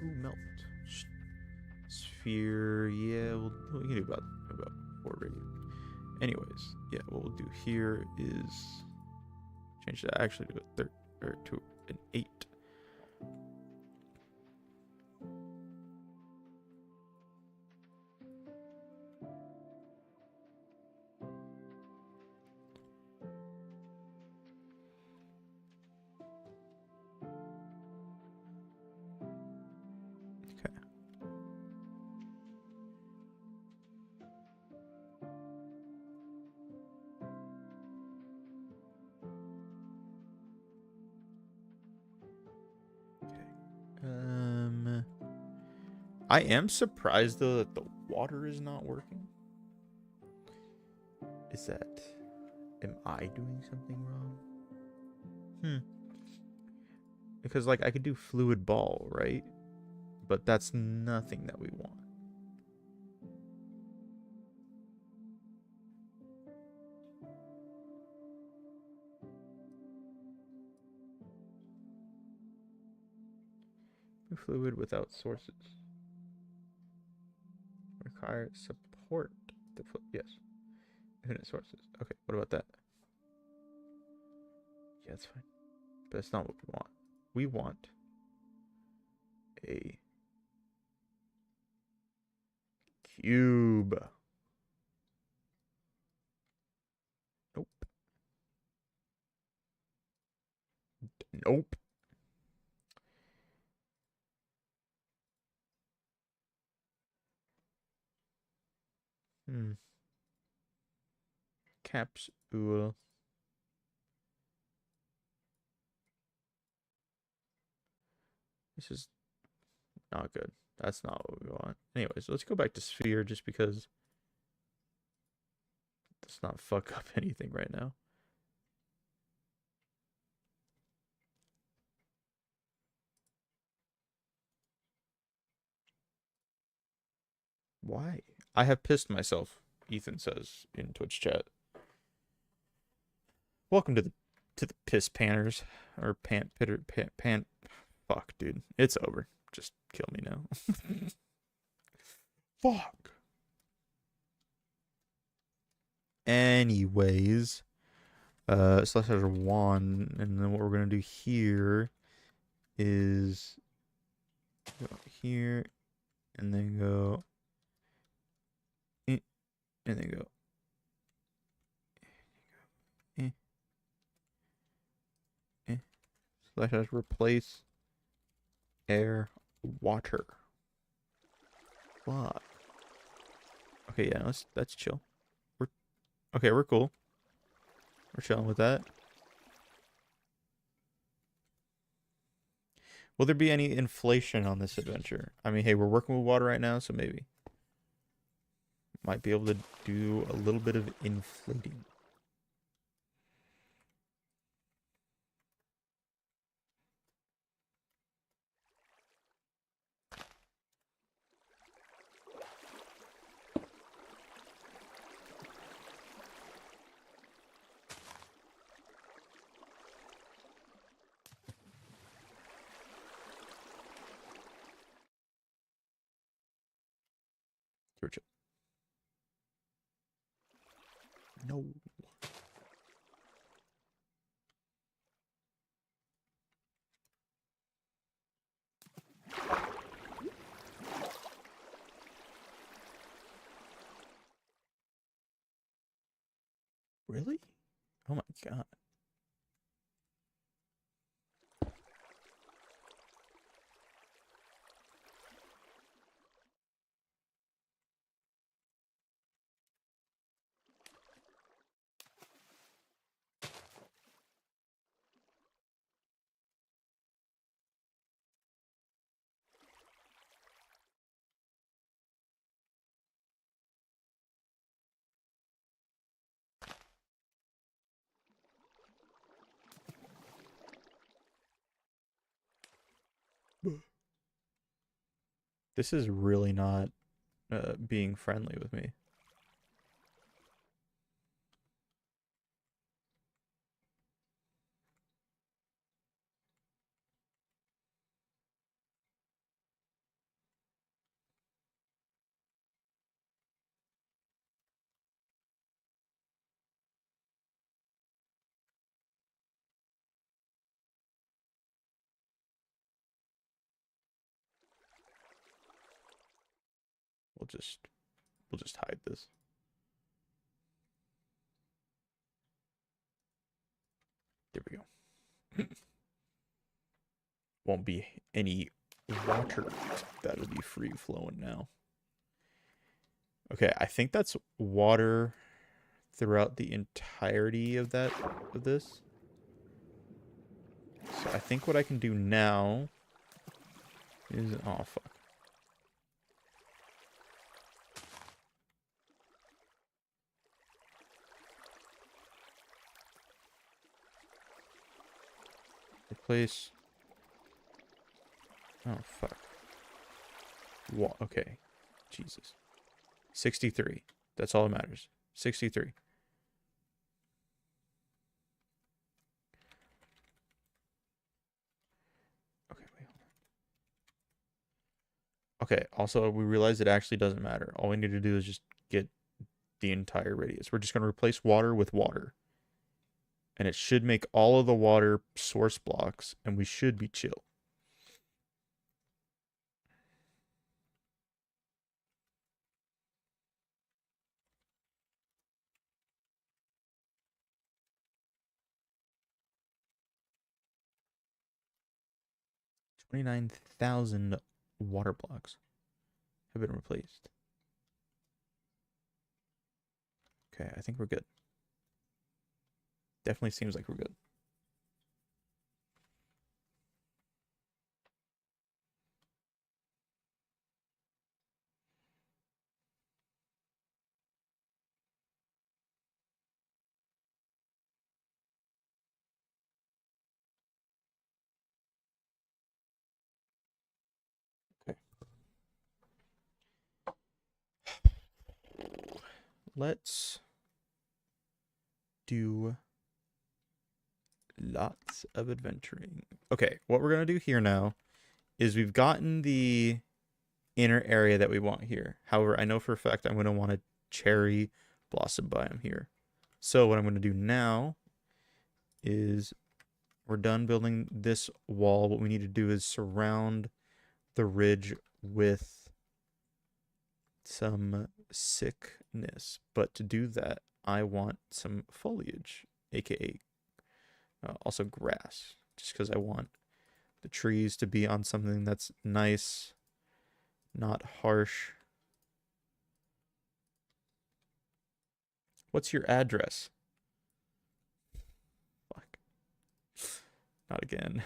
Speaker 1: Ooh, melt. Sphere, yeah, we can do about 4 radius. Anyways, yeah, what we'll do here is change that actually to a 3 or to an 8. I am surprised though that the water is not working. Am I doing something wrong? Because like I could do fluid ball, right? But that's nothing that we want. Fluid without sources. Require support. Yes. Infinite sources. Okay, what about that? Yeah, that's fine. But that's not what we want. We want a cube. Nope. Nope. Capsule. This is not good. That's not what we want. Anyways, let's go back to sphere just because let's not fuck up anything right now. Why? I have pissed myself, Ethan says in Twitch chat. Welcome to the piss panners or pan. Fuck, dude. It's over. Just kill me now. Fuck. Anyways, slash has a wand, and then what we're gonna do here is go here, and then go, and then go. Slash has replace air water. Fuck. Okay, yeah, that's chill. We're cool. We're chilling with that. Will there be any inflation on this adventure? I mean, hey, we're working with water right now, so maybe. Might be able to do a little bit of inflating. Search it. No. Really? Oh my god. This is really not being friendly with me. We'll just hide this. There we go. Won't be any water that'll be free flowing now. Okay, I think that's water throughout the entirety of this. So I think what I can do now is, oh fuck. Replace. Oh fuck. Okay. Jesus. 63. That's all that matters. 63. Okay, wait. Okay, also we realized it actually doesn't matter. All we need to do is just get the entire radius. We're just going to replace water with water. And it should make all of the water source blocks, and we should be chill. $29,000 water blocks have been replaced. Okay, I think we're good. Definitely seems like we're good. Okay. Let's do lots of adventuring. Okay, what we're going to do here now is we've gotten the inner area that we want here. However, I know for a fact I'm going to want a cherry blossom biome here. So what I'm going to do now is we're done building this wall. What we need to do is surround the ridge with some sickness. But to do that, I want some foliage, aka also grass, just because I want the trees to be on something that's nice, not harsh. What's your address? Fuck. Not again.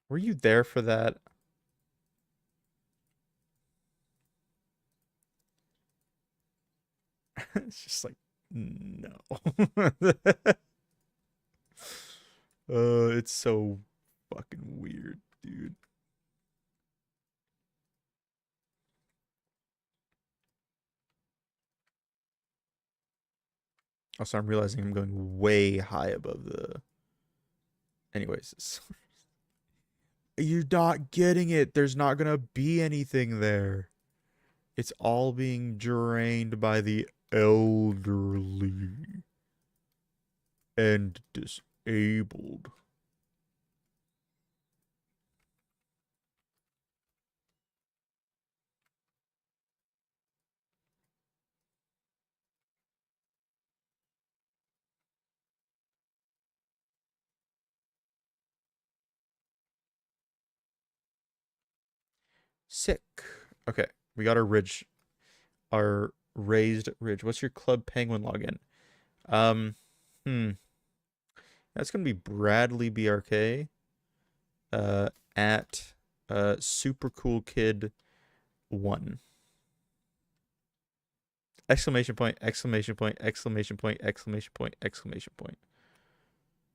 Speaker 1: Were you there for that? It's just like, no. It's so fucking weird, dude. Also, I'm realizing I'm going way high above the... Anyways. You're not getting it. There's not gonna be anything there. It's all being drained by the elderly and disabled. Sick. Okay, we got our raised ridge. What's your Club Penguin login? Um, hmm. That's gonna be Bradley BRK. At super cool kid 1. Exclamation point, exclamation point, exclamation point, exclamation point, exclamation point.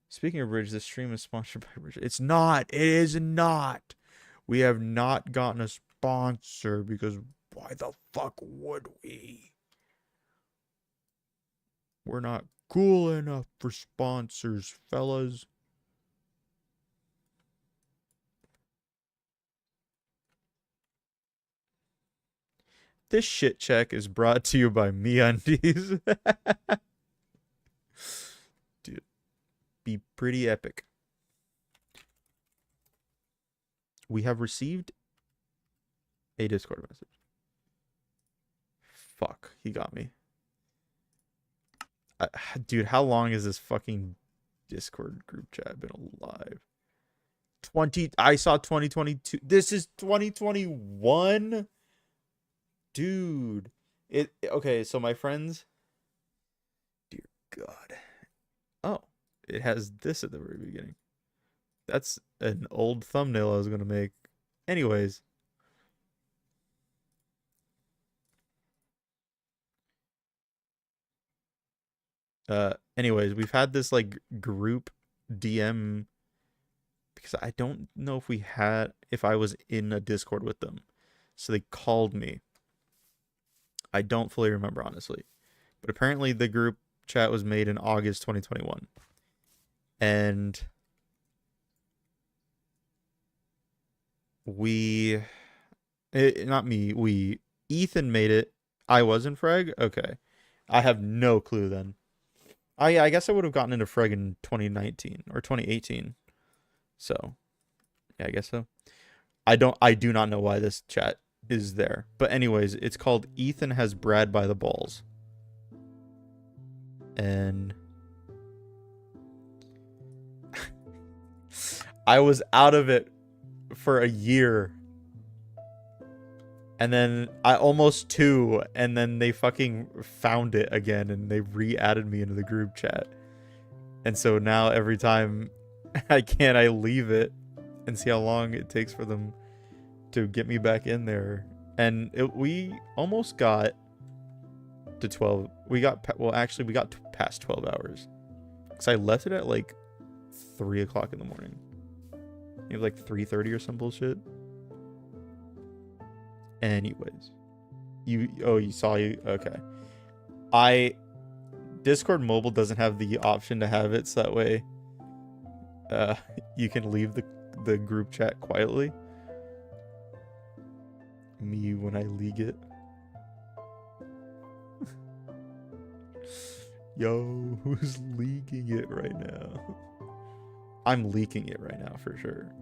Speaker 1: Speaking of Ridge, this stream is sponsored by Ridge. It's not. It is not. We have not gotten a sponsor because why the fuck would we? We're not cool enough for sponsors, fellas. This shit check is brought to you by MeUndies. Dude, be pretty epic. We have received a Discord message. Fuck, he got me. Dude, how long has this fucking Discord group chat been alive? I saw 2022. This is 2021? Dude. Okay, so my friends. Dear God. Oh, it has this at the very beginning. That's an old thumbnail I was gonna make. Anyways. Anyways, we've had this like group DM because I don't know if I was in a Discord with them. So they called me. I don't fully remember, honestly. But apparently the group chat was made in August 2021. And Ethan made it. I was in Frag? Okay. I have no clue then. I guess I would have gotten into Frag in 2019 or 2018. So, yeah, I guess so. I do not know why this chat is there. But anyways, it's called Ethan Has Brad by the Balls. And I was out of it for a year. And then I almost 2, and then they fucking found it again and they re-added me into the group chat. And so now every time I leave it and see how long it takes for them to get me back in there. And we almost got to 12. We got past 12 hours. Because I left it at like 3 o'clock in the morning. Maybe like 3:30 or some bullshit. Anyways, okay. Discord mobile doesn't have the option to have it so that way you can leave the group chat quietly. Me when I league it. Yo, who's leaking it right now? I'm leaking it right now for sure.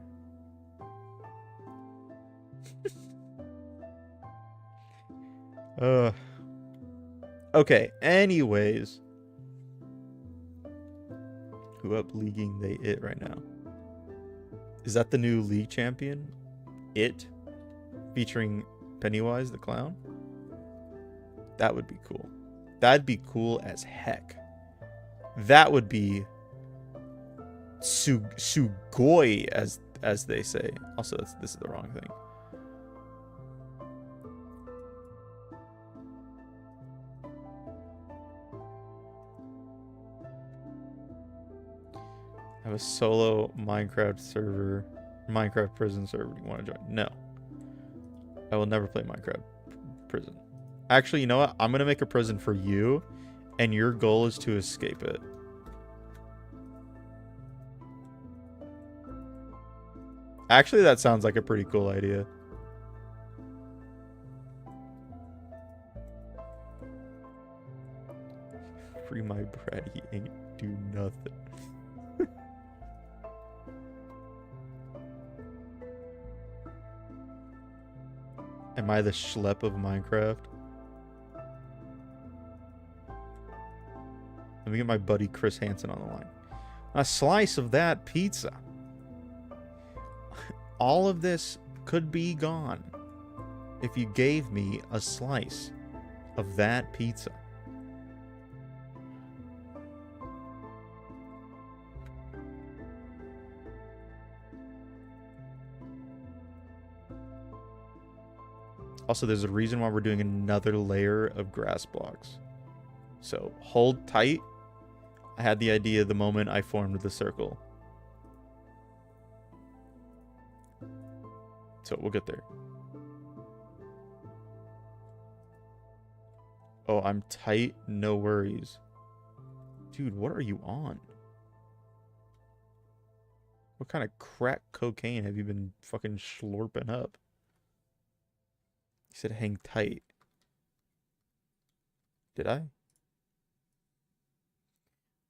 Speaker 1: Okay, anyways. Who up leaguing they it right now? Is that the new league champion? It? Featuring Pennywise the Clown? That would be cool. That'd be cool as heck. That would be sugoi as they say. Also, this is the wrong thing. I have a solo Minecraft prison server. Do you want to join? No. I will never play Minecraft prison. Actually, you know what? I'm going to make a prison for you, and your goal is to escape it. Actually, that sounds like a pretty cool idea. Free my Brad, he ain't do nothing. Am I the schlep of Minecraft? Let me get my buddy Chris Hansen on the line. A slice of that pizza. All of this could be gone if you gave me a slice of that pizza. Also, there's a reason why we're doing another layer of grass blocks. So hold tight. I had the idea the moment I formed the circle. So we'll get there. Oh, I'm tight. No worries. Dude, what are you on? What kind of crack cocaine have you been fucking slurping up? You said hang tight. Did I?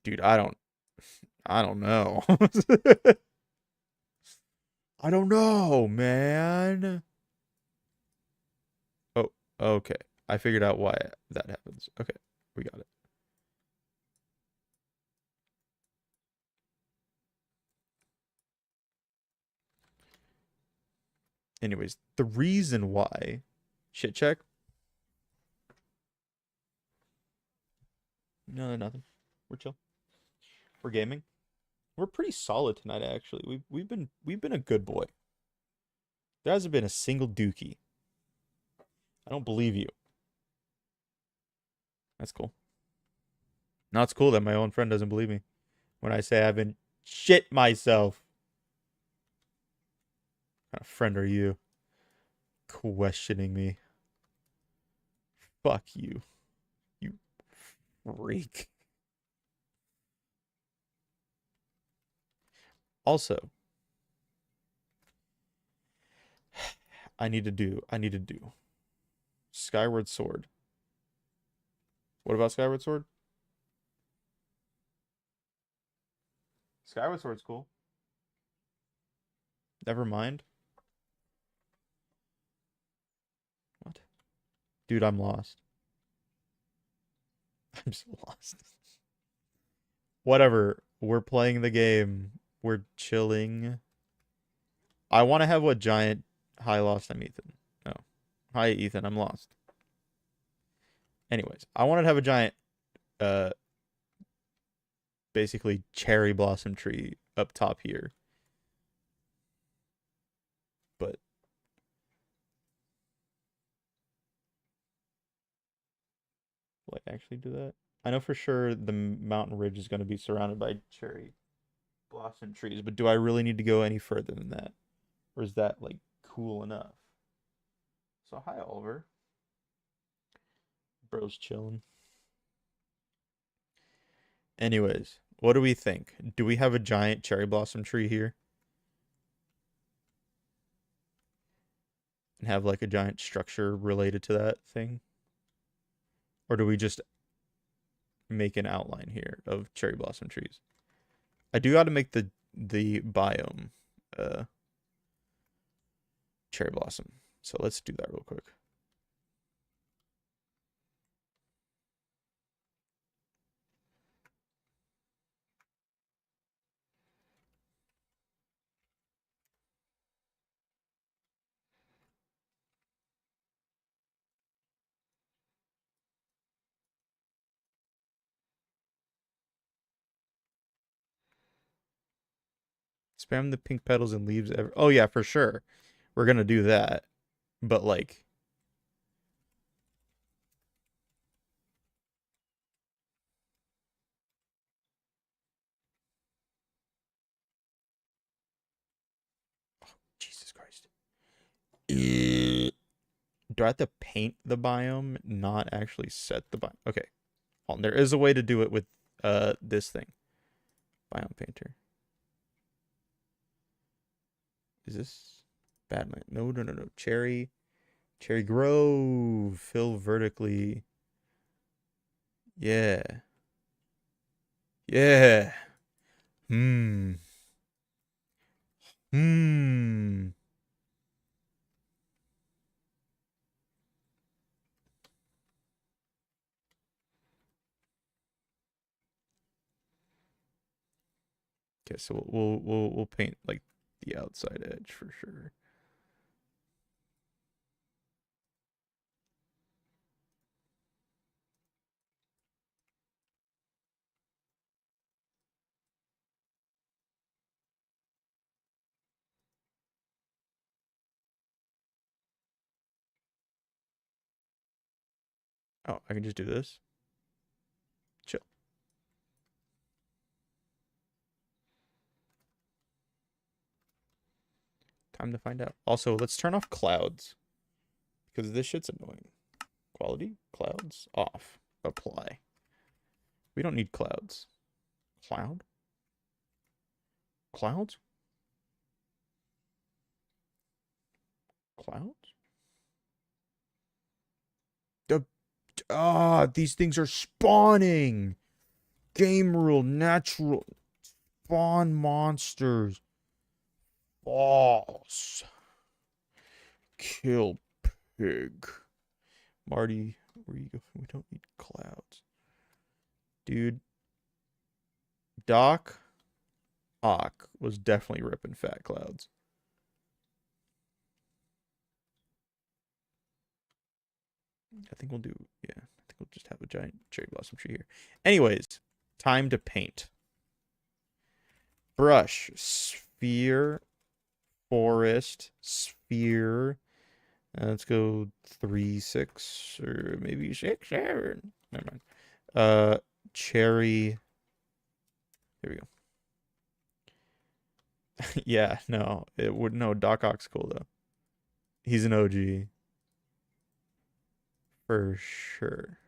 Speaker 1: Dude, I don't know. I don't know, man. Oh, okay. I figured out why that happens. Okay, we got it. Anyways, the reason why... Shit check? No, nothing. We're chill. We're gaming. We're pretty solid tonight, actually. We've been a good boy. There hasn't been a single dookie. I don't believe you. That's cool. Now it's cool that my own friend doesn't believe me when I say I haven't shit myself. What kind of friend are you? Questioning me. Fuck you. You freak. Also, I need to do Skyward Sword. What about Skyward Sword? Skyward Sword's cool. Never mind. What? Dude, I'm lost. I'm so lost. Whatever. We're playing the game. We're chilling. I want to have what giant... Hi, lost. I'm Ethan. Oh. Hi, Ethan. I'm lost. Anyways, I wanted to have a giant, basically cherry blossom tree up top here. But will I actually do that? I know for sure the mountain ridge is going to be surrounded by cherry blossom trees, but do I really need to go any further than that? Or is that, like, cool enough? So, hi, Oliver. Bro's chilling. Anyways, what do we think? Do we have a giant cherry blossom tree here? And have, like, a giant structure related to that thing? Or do we just make an outline here of cherry blossom trees? I do got to make the biome cherry blossom. So let's do that real quick. Spam the pink petals and leaves. Oh yeah, for sure. We're gonna do that. But like, oh, Jesus Christ. Do I have to paint the biome, not actually set the biome? Okay. Hold on. There is a way to do it with this thing. Biome painter. Is this Badland? No, no, no, no. Cherry Grove. Fill vertically. Yeah. Yeah. Hmm. Hmm. Okay, so we'll paint like the outside edge for sure. Oh, I can just do this. Chill. Time to find out. Also, let's turn off clouds because this shit's annoying. Quality, clouds, off. Apply. We don't need clouds. Cloud? Clouds? Clouds? These things are spawning. Game rule, natural. Spawn monsters. False. Kill pig. Marty, where you go? We don't need clouds. Dude. Doc Ock was definitely ripping fat clouds. I think we'll do, yeah. I think we'll just have a giant cherry blossom tree here. Anyways, time to paint. Brush, sphere, forest, sphere. Let's go 3, 6, or maybe 6, 7. Never mind. Cherry. Here we go. Yeah, no, it would no. Doc Ock's cool though. He's an OG for sure.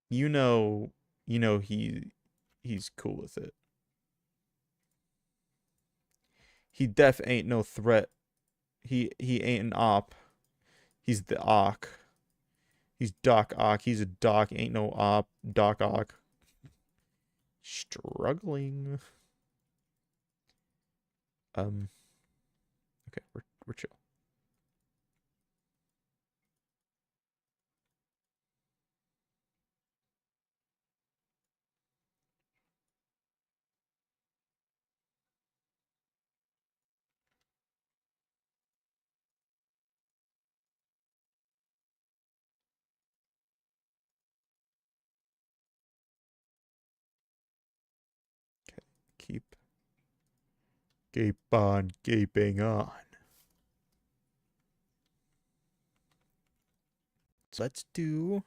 Speaker 1: You know, he's cool with it. He def ain't no threat. He ain't an op. He's the Ock. He's Doc Ock. He's a Doc. Ain't no op. Doc Ock. Struggling. Okay, we're chill. Keep gape on gaping on. So let's do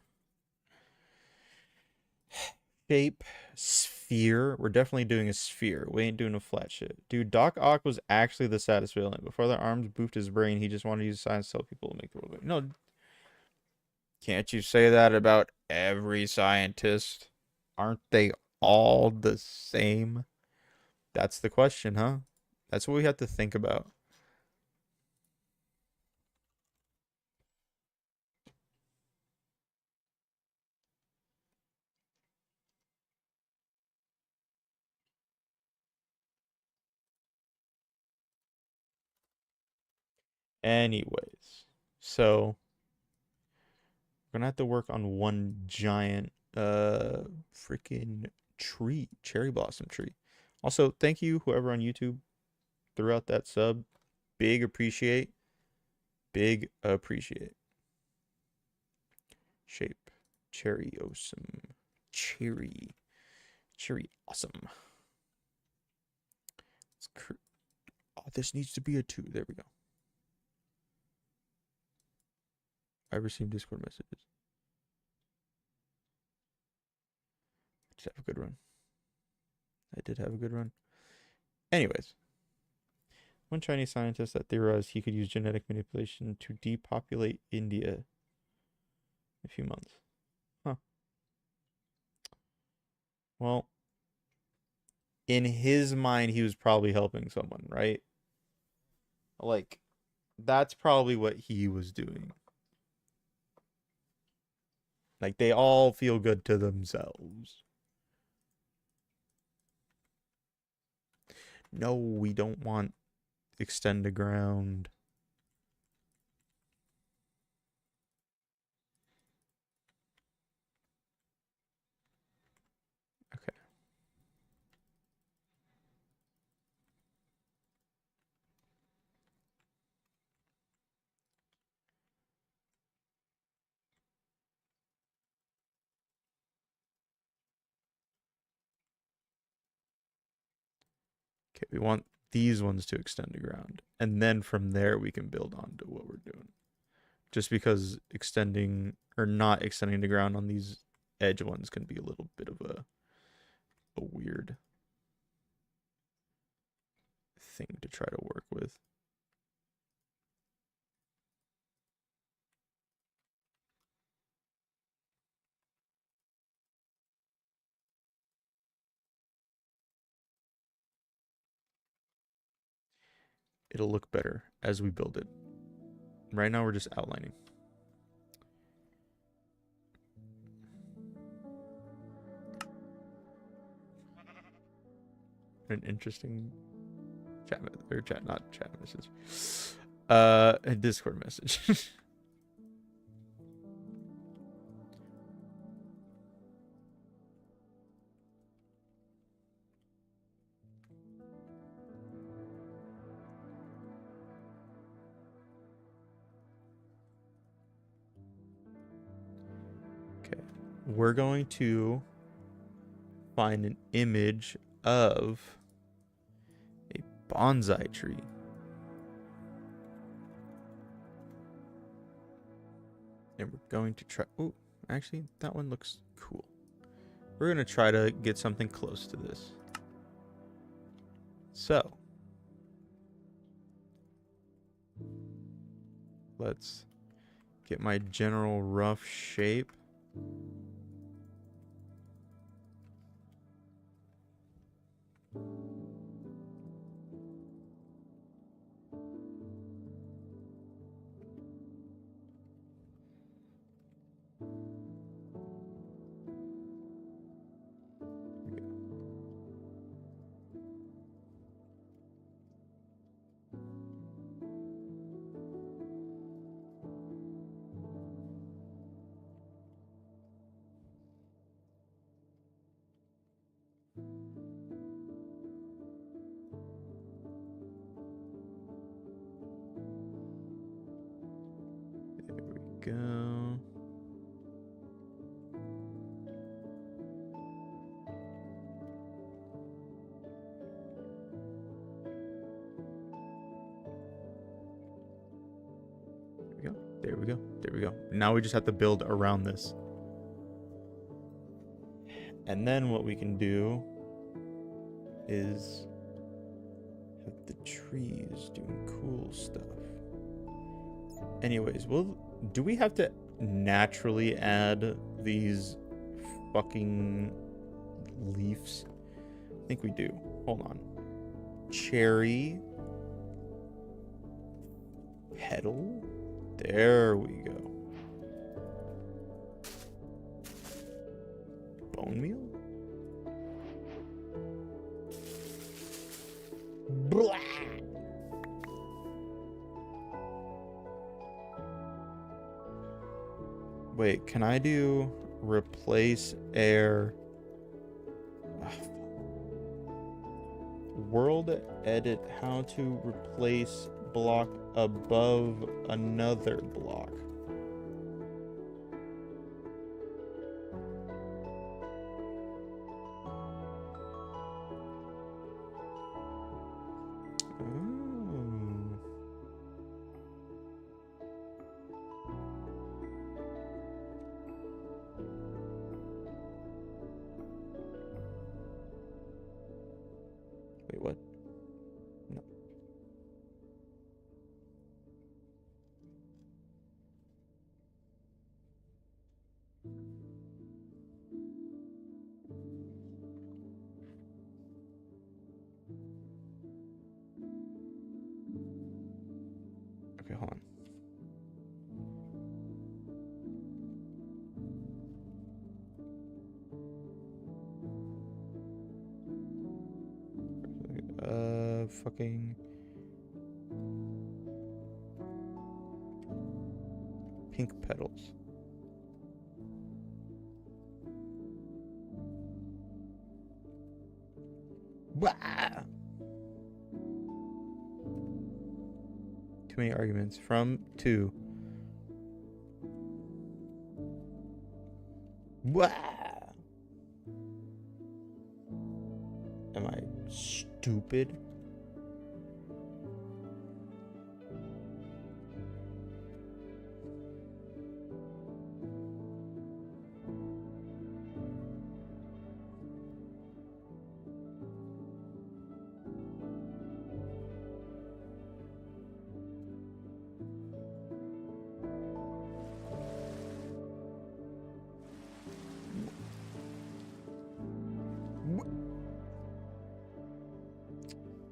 Speaker 1: shape sphere. We're definitely doing a sphere. We ain't doing a flat shit. Dude, Doc Ock was actually the saddest villain. Before the arms boofed his brain, he just wanted to use science to help people make the world better. No, can't you say that about every scientist? Aren't they all the same? That's the question, huh? That's what we have to think about. Anyways, so we're gonna have to work on one giant freaking tree, cherry blossom tree. Also, thank you whoever on YouTube threw out that sub. Big appreciate. Big appreciate. Shape. Cherry awesome. Cherry. Cherry awesome. Oh, this needs to be a 2. There we go. I received Discord messages. Just have a good run. I did have a good run. Anyways, one Chinese scientist that theorized he could use genetic manipulation to depopulate India in a few months. Huh. Well, in his mind, he was probably helping someone, right? Like, that's probably what he was doing. Like, they all feel good to themselves. No, we don't want extend the ground. Okay. Okay, we want these ones to extend to ground. And then from there, we can build on to what we're doing. Just because extending or not extending the ground on these edge ones can be a little bit of a weird thing to try to work with. It'll look better as we build it. Right now, we're just outlining. An interesting chat or chat, not chat message. A Discord message. Okay, we're going to find an image of a bonsai tree. And we're going to try. Oh, actually, that one looks cool. We're going to try to get something close to this. So, let's get my general rough shape. There we go. There we go. There we go. Now we just have to build around this. And then what we can do is have the trees doing cool stuff. Anyways, do we have to naturally add these fucking leaves? I think we do. Hold on. Cherry. Petal. There we go. Bone meal? Blah. Wait, can I do replace air? World edit how to replace block above another block. Oh. Wait, what? No. fucking pink petals. Wah! Too many arguments. From to. Wah! Am I stupid?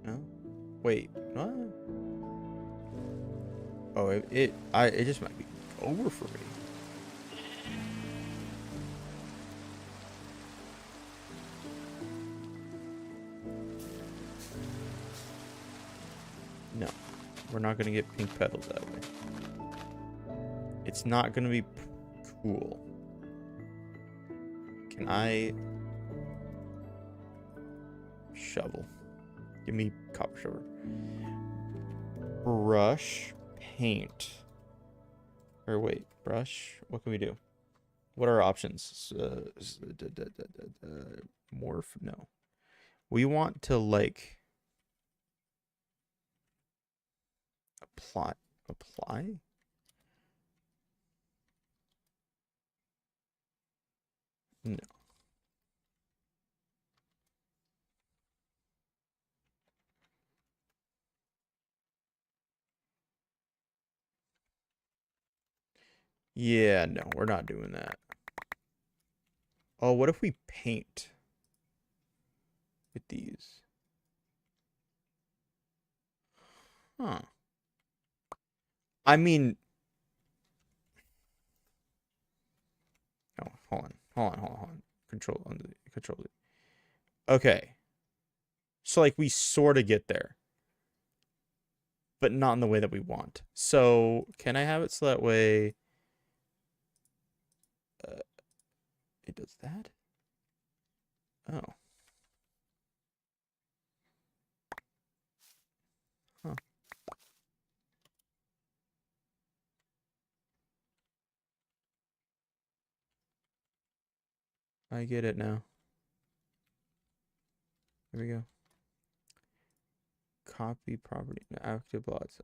Speaker 1: No? Wait, what? Oh, it just might be over for me. No, we're not gonna get pink petals that way. It's not gonna be cool. Can I shovel? Give me copper shovel. Brush, paint. Or wait, brush. What can we do? What are our options? Morph? No. We want to like apply. No. Yeah, no, we're not doing that. Oh, what if we paint with these? Huh. I mean, oh, hold on. Control it. Okay. So like we sort of get there, but not in the way that we want. So can I have it so that way it does that? Oh. Huh. I get it now. Here we go. Copy property. Active lots.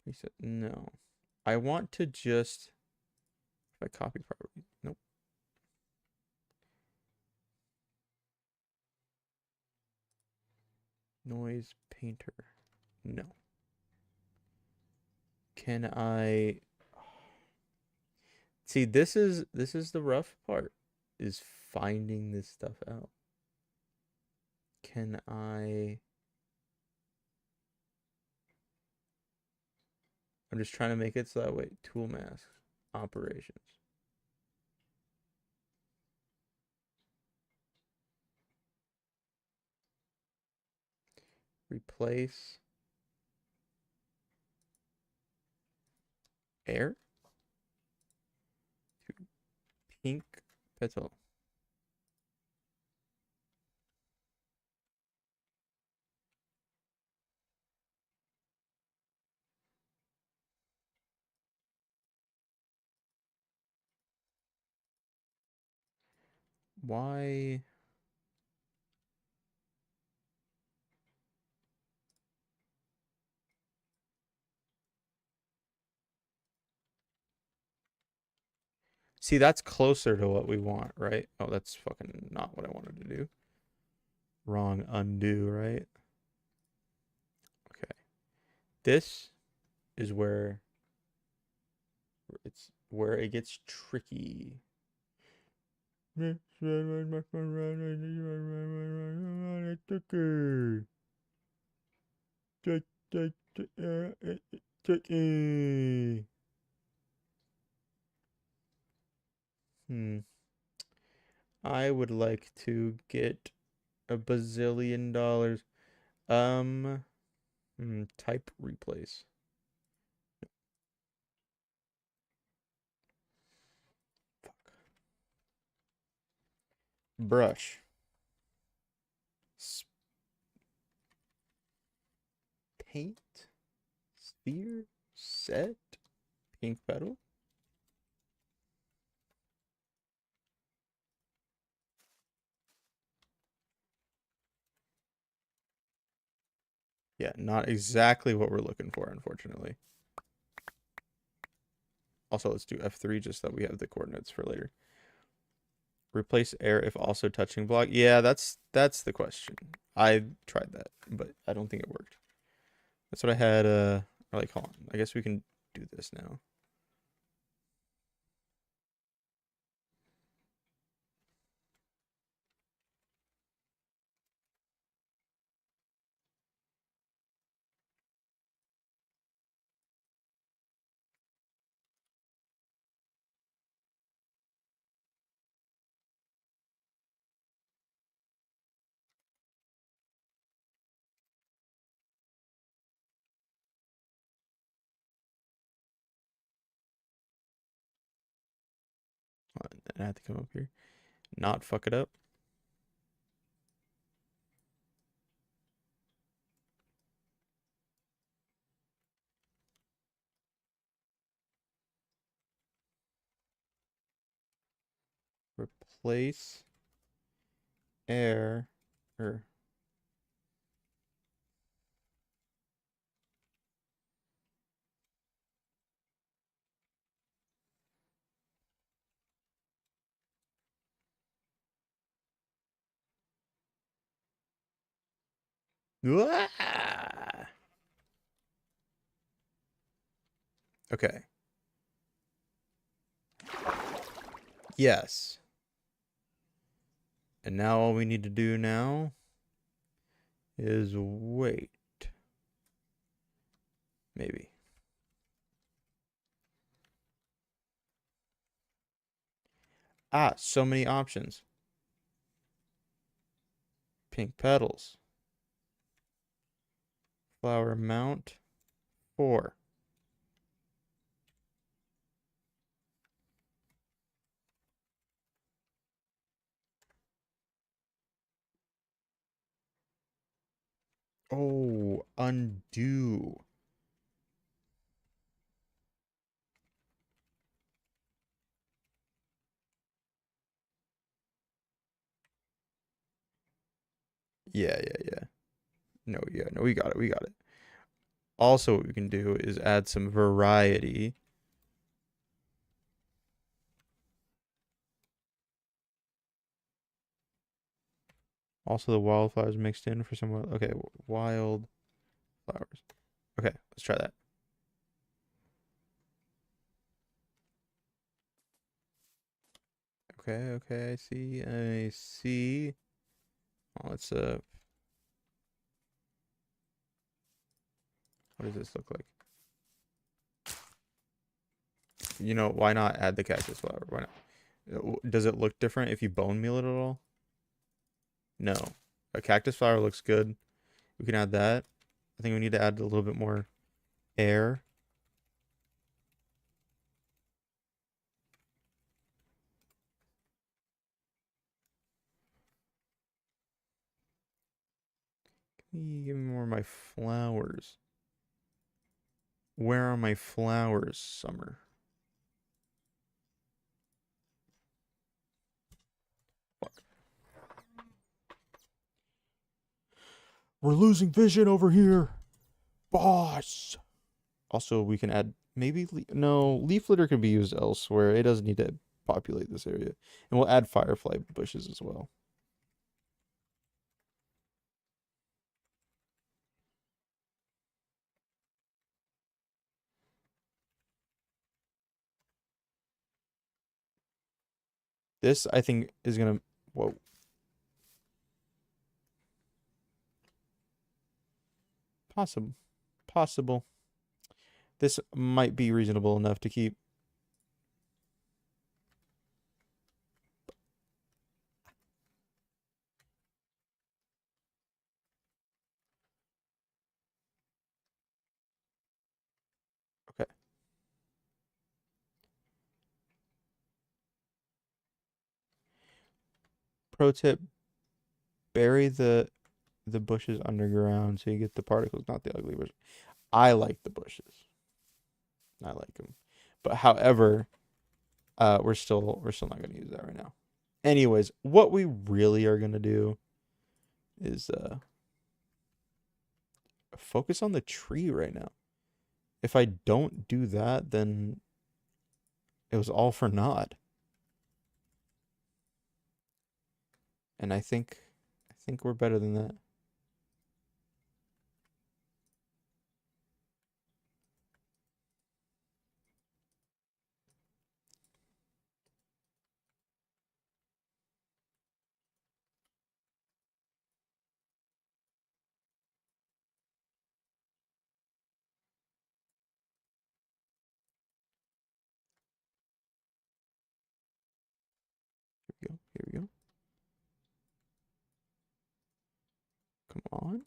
Speaker 1: Reset. No. I want to just if I copy property. Nope. Noise painter. No. Can I see this is the rough part is finding this stuff out. Can I'm just trying to make it so that way tool mask operations. Replace air to pink petal. Why? See, that's closer to what we want, right? Oh, that's fucking not what I wanted to do. Wrong undo, right? Okay. This is where it gets tricky. I would like to get a bazillion dollars. Type replace. Fuck. Brush. Paint. Sphere. Set. Pink petal. Yeah, not exactly what we're looking for, unfortunately. Also, let's do F3 just so that we have the coordinates for later. Replace air if also touching block. Yeah, that's the question. I tried that, but I don't think it worked. That's what I had, like, hold on. I guess we can do this now. And I have to come up here. Not fuck it up. Replace air or okay. Yes. And now all we need to do now is wait. Maybe. Ah, so many options. Pink petals. Flower mount. 4. Oh, undo. Yeah. No, we got it. Also, what we can do is add some variety. Also, the wildflowers mixed in for some. Okay, wild flowers. Okay, let's try that. Okay, I see. Oh, let's what does this look like? You know, why not add the cactus flower? Why not? Does it look different if you bone meal it at all? No. A cactus flower looks good. We can add that. I think we need to add a little bit more air. Give me more of my flowers. Where are my flowers, Summer? Fuck. We're losing vision over here. Boss. Also, we can add maybe no, leaf litter can be used elsewhere. It doesn't need to populate this area. And we'll add firefly bushes as well. This, I think, is gonna... Whoa. Possible. This might be reasonable enough to keep. Pro tip: bury the bushes underground so you get the particles, not the ugly bushes. I like the bushes. I like them, but however, we're still not gonna use that right now. Anyways, what we really are gonna do is focus on the tree right now. If I don't do that, then it was all for naught. And I think we're better than that. Here we go. Here we go. Come on.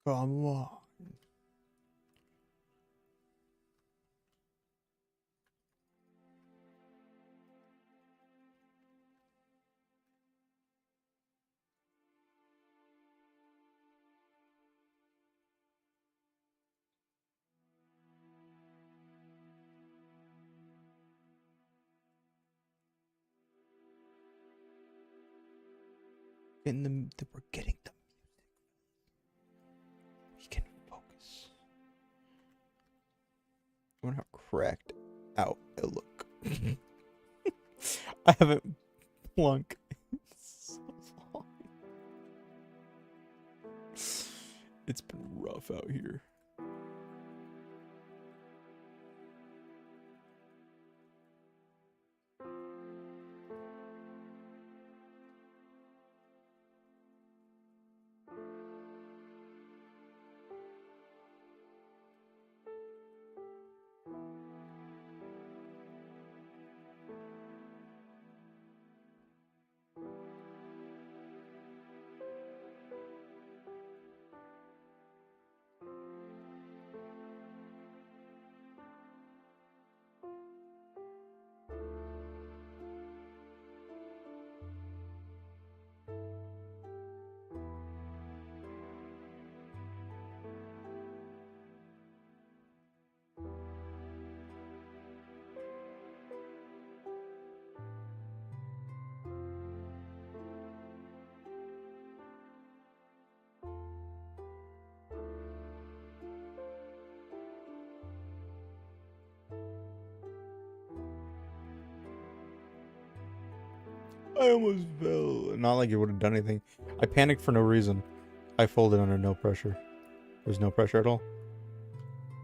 Speaker 1: Come on. We're getting the music. We can focus. I wonder how cracked out it look. I haven't plunk in so long. It's been rough out here. I almost fell. Not like it would have done anything. I panicked for no reason. I folded under no pressure. There was no pressure at all.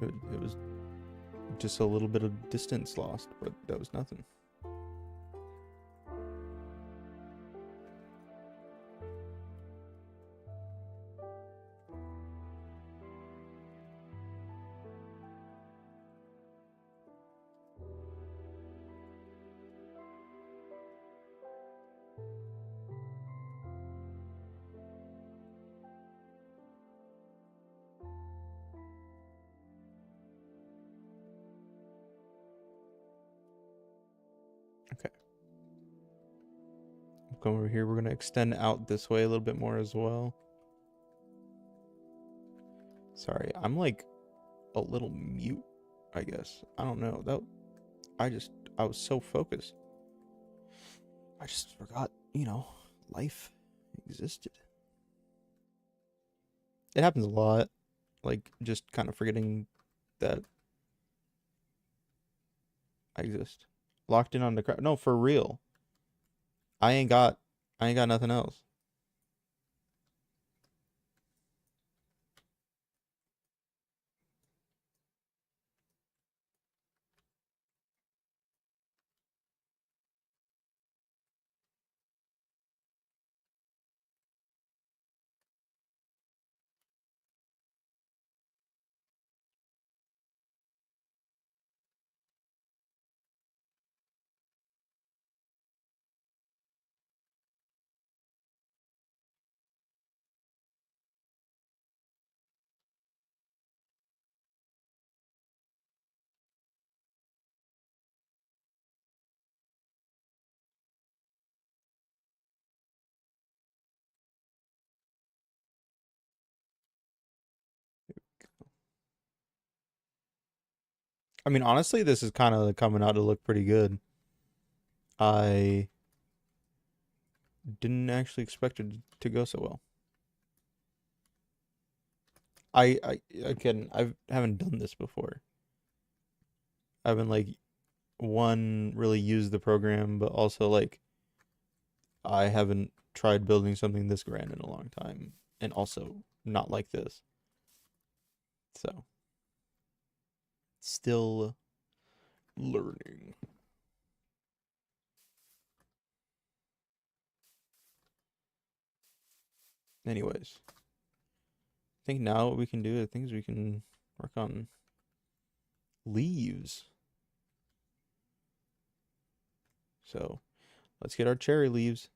Speaker 1: It was just a little bit of distance lost, but that was nothing. Okay. Come over here. We're going to extend out this way a little bit more as well. Sorry, I'm like a little mute, I guess. I don't know. I was so focused. I just forgot, life existed. It happens a lot. Like, just kind of forgetting that I exist. Locked in on the crowd. No, for real. I ain't got nothing else. I mean, honestly, this is kind of coming out to look pretty good. I didn't actually expect it to go so well. I again, I haven't done this before. I haven't like one really used the program, but also like I haven't tried building something this grand in a long time, and also not like this. So still learning. Anyways, I think now what we can do, I think is we can work on leaves. So let's get our cherry leaves.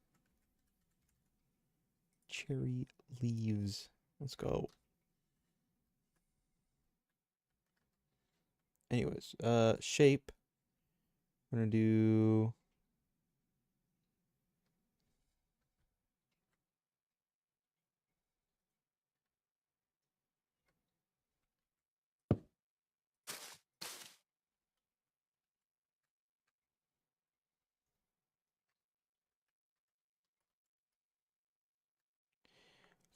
Speaker 1: Cherry leaves. Let's go. Anyways, shape. I'm gonna do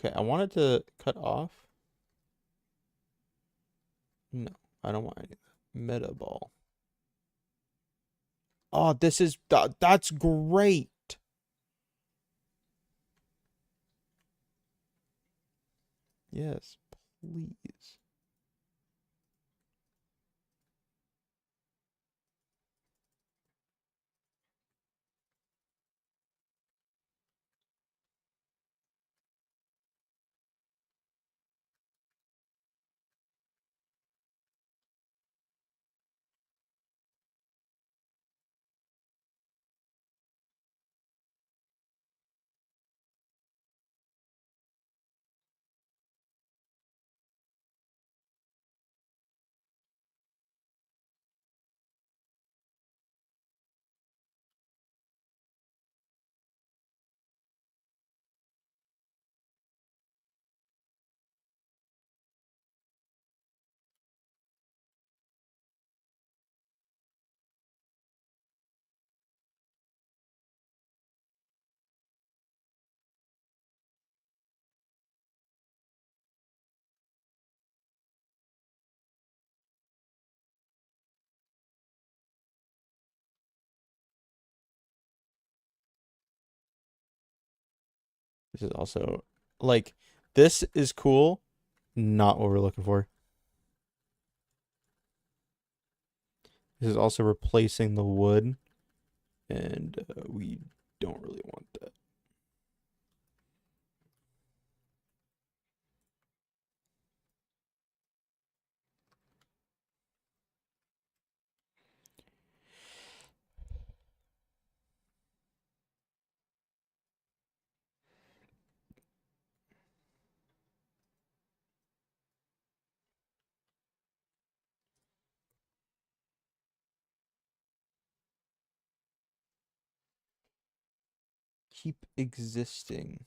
Speaker 1: okay, I wanted to cut off. No, I don't want any of that. Meta ball. Oh, that's great. Yes, please. This is also like this is cool, not what we're looking for. This is also replacing the wood, and we don't really want that. Keep existing.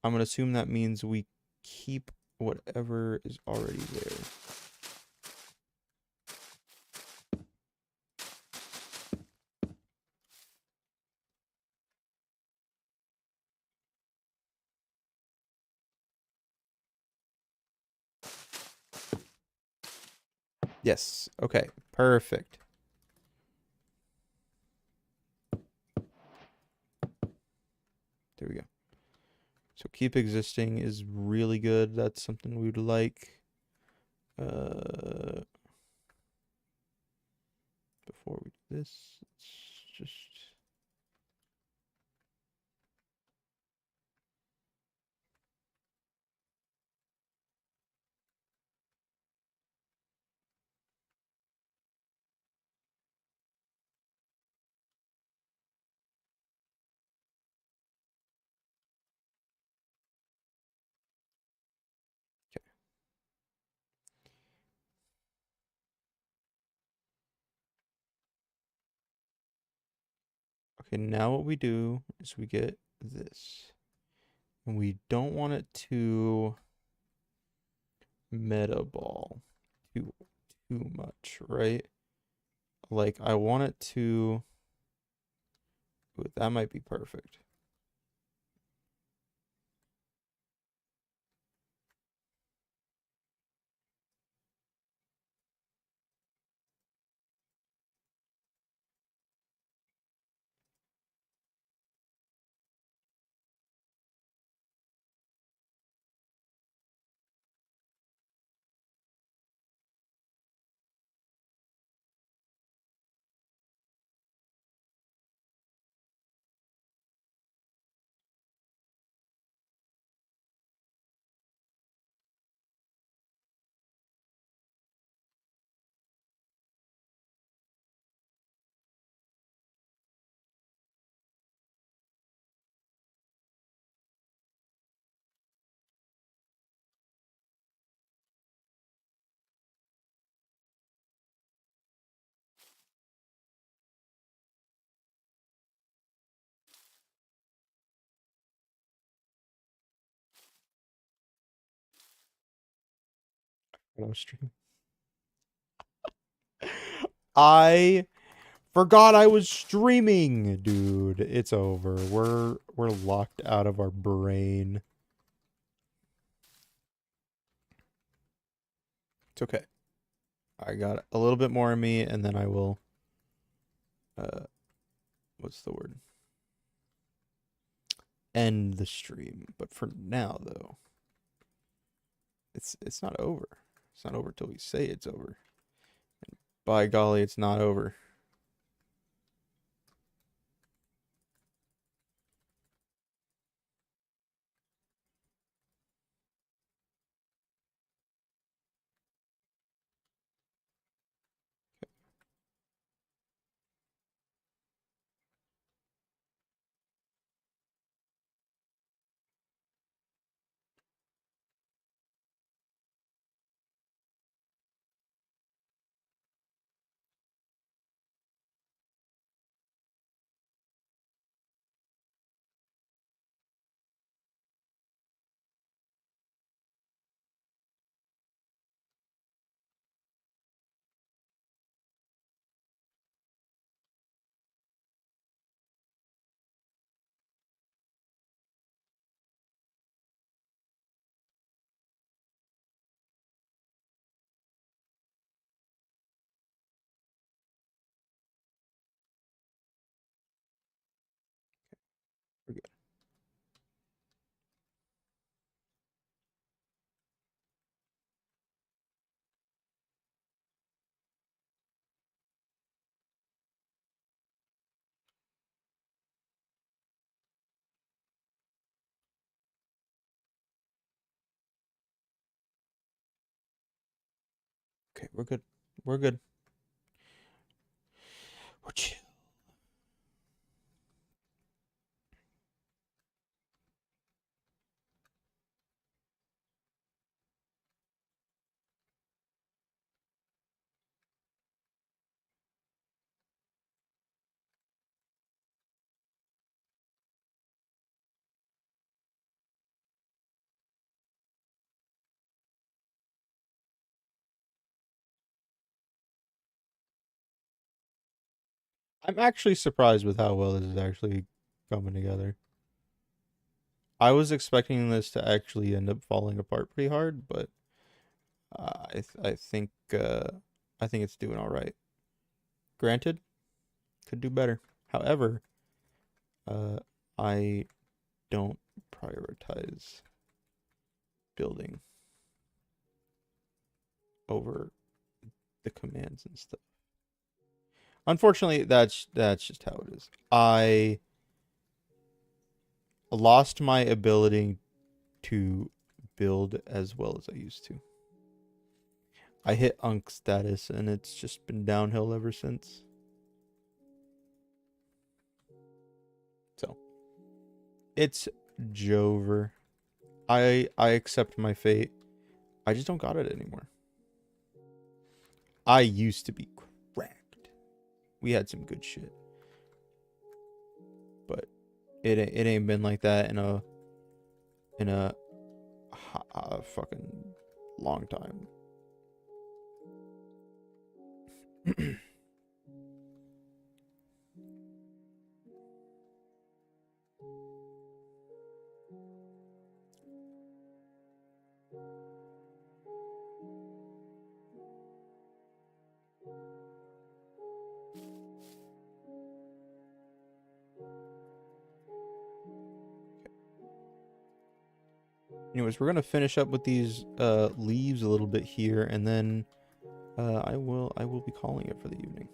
Speaker 1: I'm gonna assume that means we keep whatever is already there. Yes. Okay. Perfect. There we go. So keep existing is really good. That's something we'd like. Before we do this, let's just okay. Okay, now what we do is we get this. And we don't want it to meta ball too much, right? Like, I want it to... Ooh, that might be perfect. When I was streaming. I forgot I was streaming, dude. It's over. We're locked out of our brain. It's okay. I got a little bit more of me, and then I will. What's the word? End the stream. But for now, though, it's not over. It's not over till we say it's over. And by golly, it's not over. We're good. Okay, we're good. We're good. We're chill. I'm actually surprised with how well this is actually coming together. I was expecting this to actually end up falling apart pretty hard, but I think I think it's doing all right. Granted, could do better. However, uh, I don't prioritize building over the commands and stuff. Unfortunately, that's just how it is. I lost my ability to build as well as I used to. I hit Unk status and it's just been downhill ever since. So it's Jover. I accept my fate. I just don't got it anymore. I used to be cracked. We had some good shit. But it ain't been like that in a fucking long time. Anyways, we're gonna finish up with these leaves a little bit here, and then I will be calling it for the evening.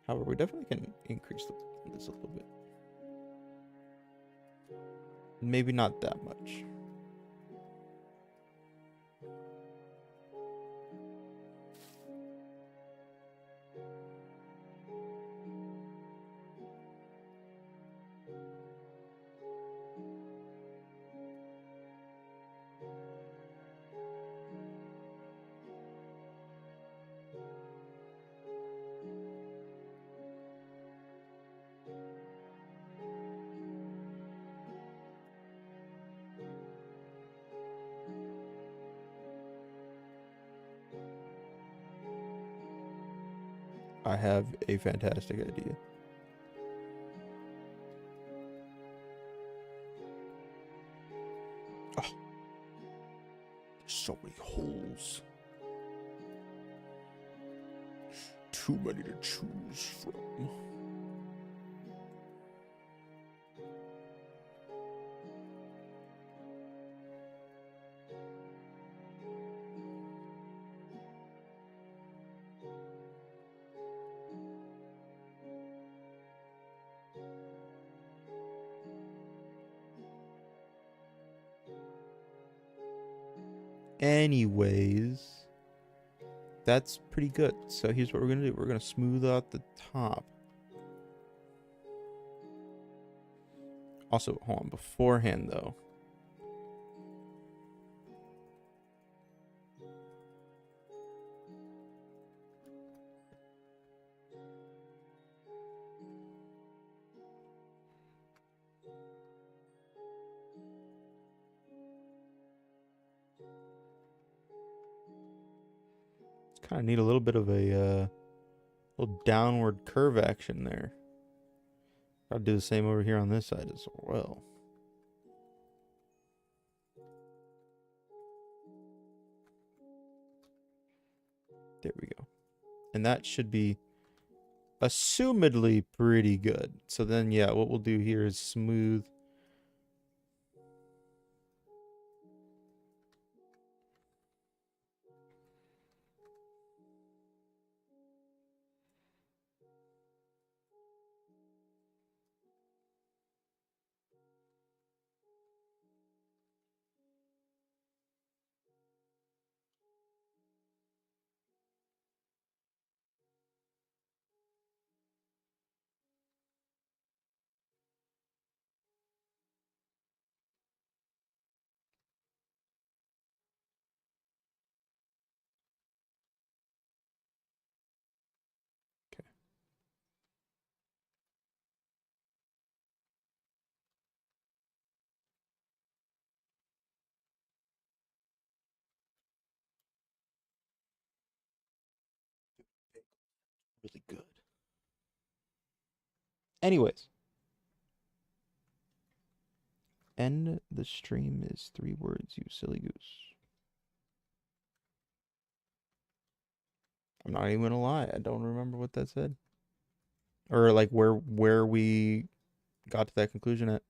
Speaker 1: However, we definitely can increase this a little bit. Maybe not that much. I have a fantastic idea. Oh, there's so many holes. Too many to choose from. Anyways, that's pretty good. So here's what we're gonna do. We're gonna smooth out the top. Also, hold on, beforehand though. Kind of need a little bit of a little downward curve action there. I'll do the same over here on this side as well. There we go. And that should be assumedly pretty good. So then, yeah, what we'll do here is smooth. Okay. Really good. Anyways. End the stream is 3 words, you silly goose. I'm not even gonna lie, I don't remember what that said. Or like where we got to that conclusion at.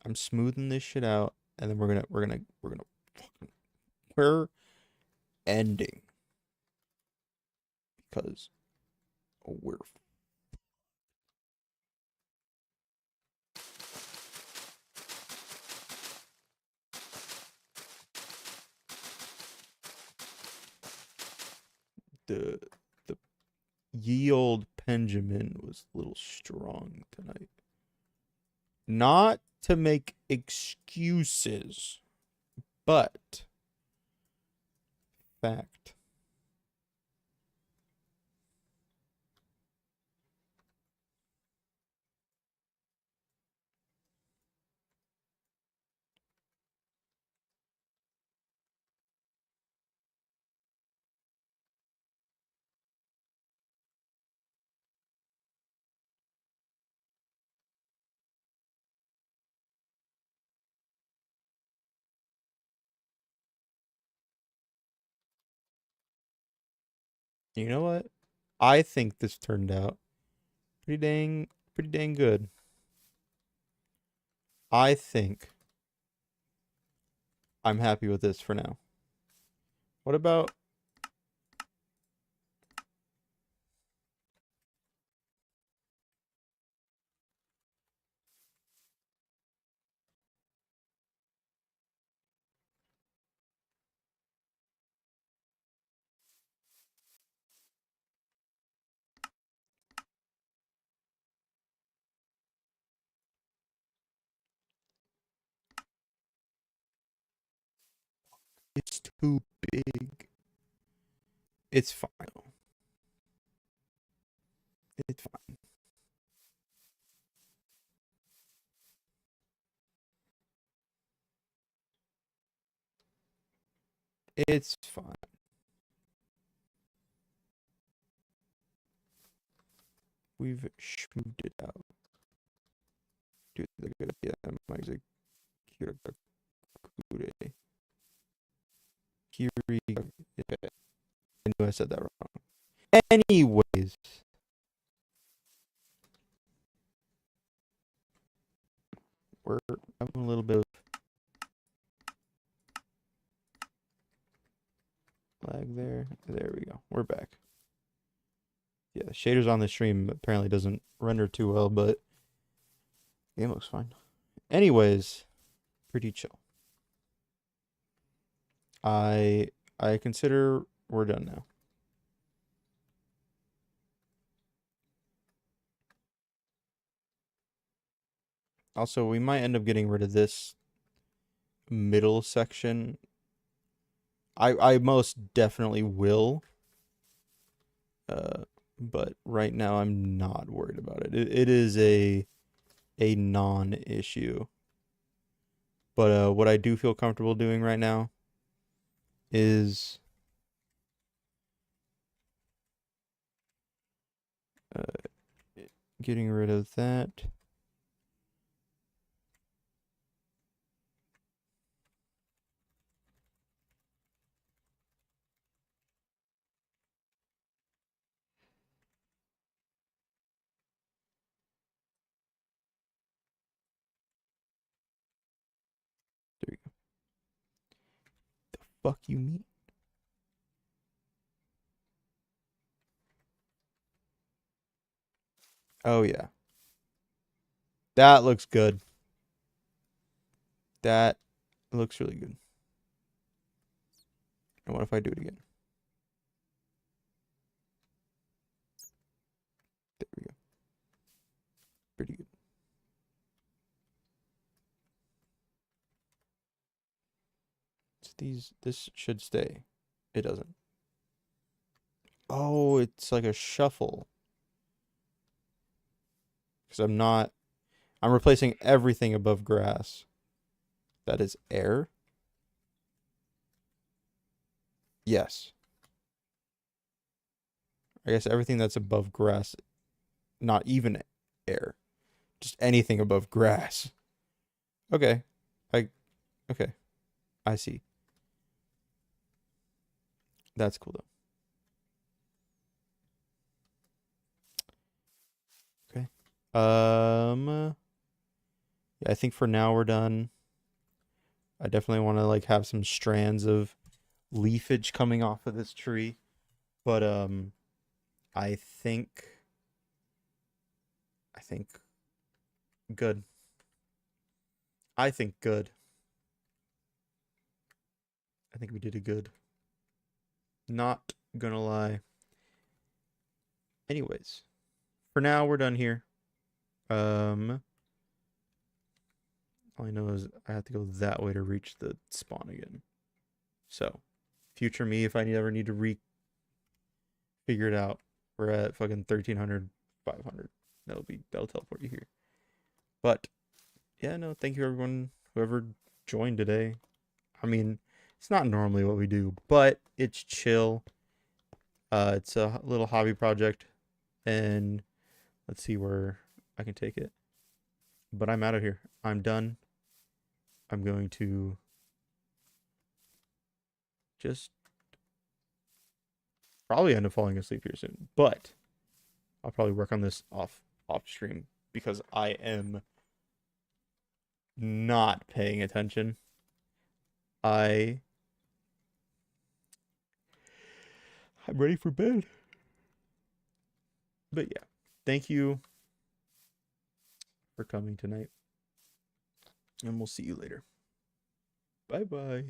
Speaker 1: I'm smoothing this shit out, and then we're gonna we're ending because we're the ye old Benjamin was a little strong tonight. Not to make excuses, but fact. You know what? I think this turned out pretty dang good. I think I'm happy with this for now. What about... It's too big. It's fine. It's fine. It's fine. We've smoothed it out. Dude, the good idea. Kiri. I knew I said that wrong. Anyways. We're having a little bit of lag there. There we go. We're back. Yeah, the shaders on the stream apparently doesn't render too well, but game looks fine. Anyways, pretty chill. I consider we're done now. Also, we might end up getting rid of this middle section. I most definitely will. But right now I'm not worried about it. It is a non-issue. But what I do feel comfortable doing right now is getting rid of that. There you go. The fuck you mean? Oh yeah. That looks good. That looks really good. And what if I do it again? There we go. Pretty good. This should stay. It doesn't. Oh, it's like a shuffle. Because I'm replacing everything above grass. That is air. Yes. I guess everything that's above grass, not even air. Just anything above grass. Okay. Okay. I see. That's cool though. Okay. Yeah, I think for now we're done. I definitely want to like have some strands of leafage coming off of this tree. But I think good. I think good. I think we did a good. Not gonna lie. Anyways, for now we're done here. All I know is I have to go that way to reach the spawn again. So, future me, if I ever need to figure it out, we're at fucking 1300, 500. That'll teleport you here. But yeah, no, thank you everyone whoever joined today. I mean, it's not normally what we do, but it's chill. It's a little hobby project, and let's see where I can take it. But I'm out of here. I'm done. I'm going to just probably end up falling asleep here soon, but I'll probably work on this off stream because I am not paying attention. I'm ready for bed. But yeah, thank you for coming tonight. And we'll see you later. Bye bye.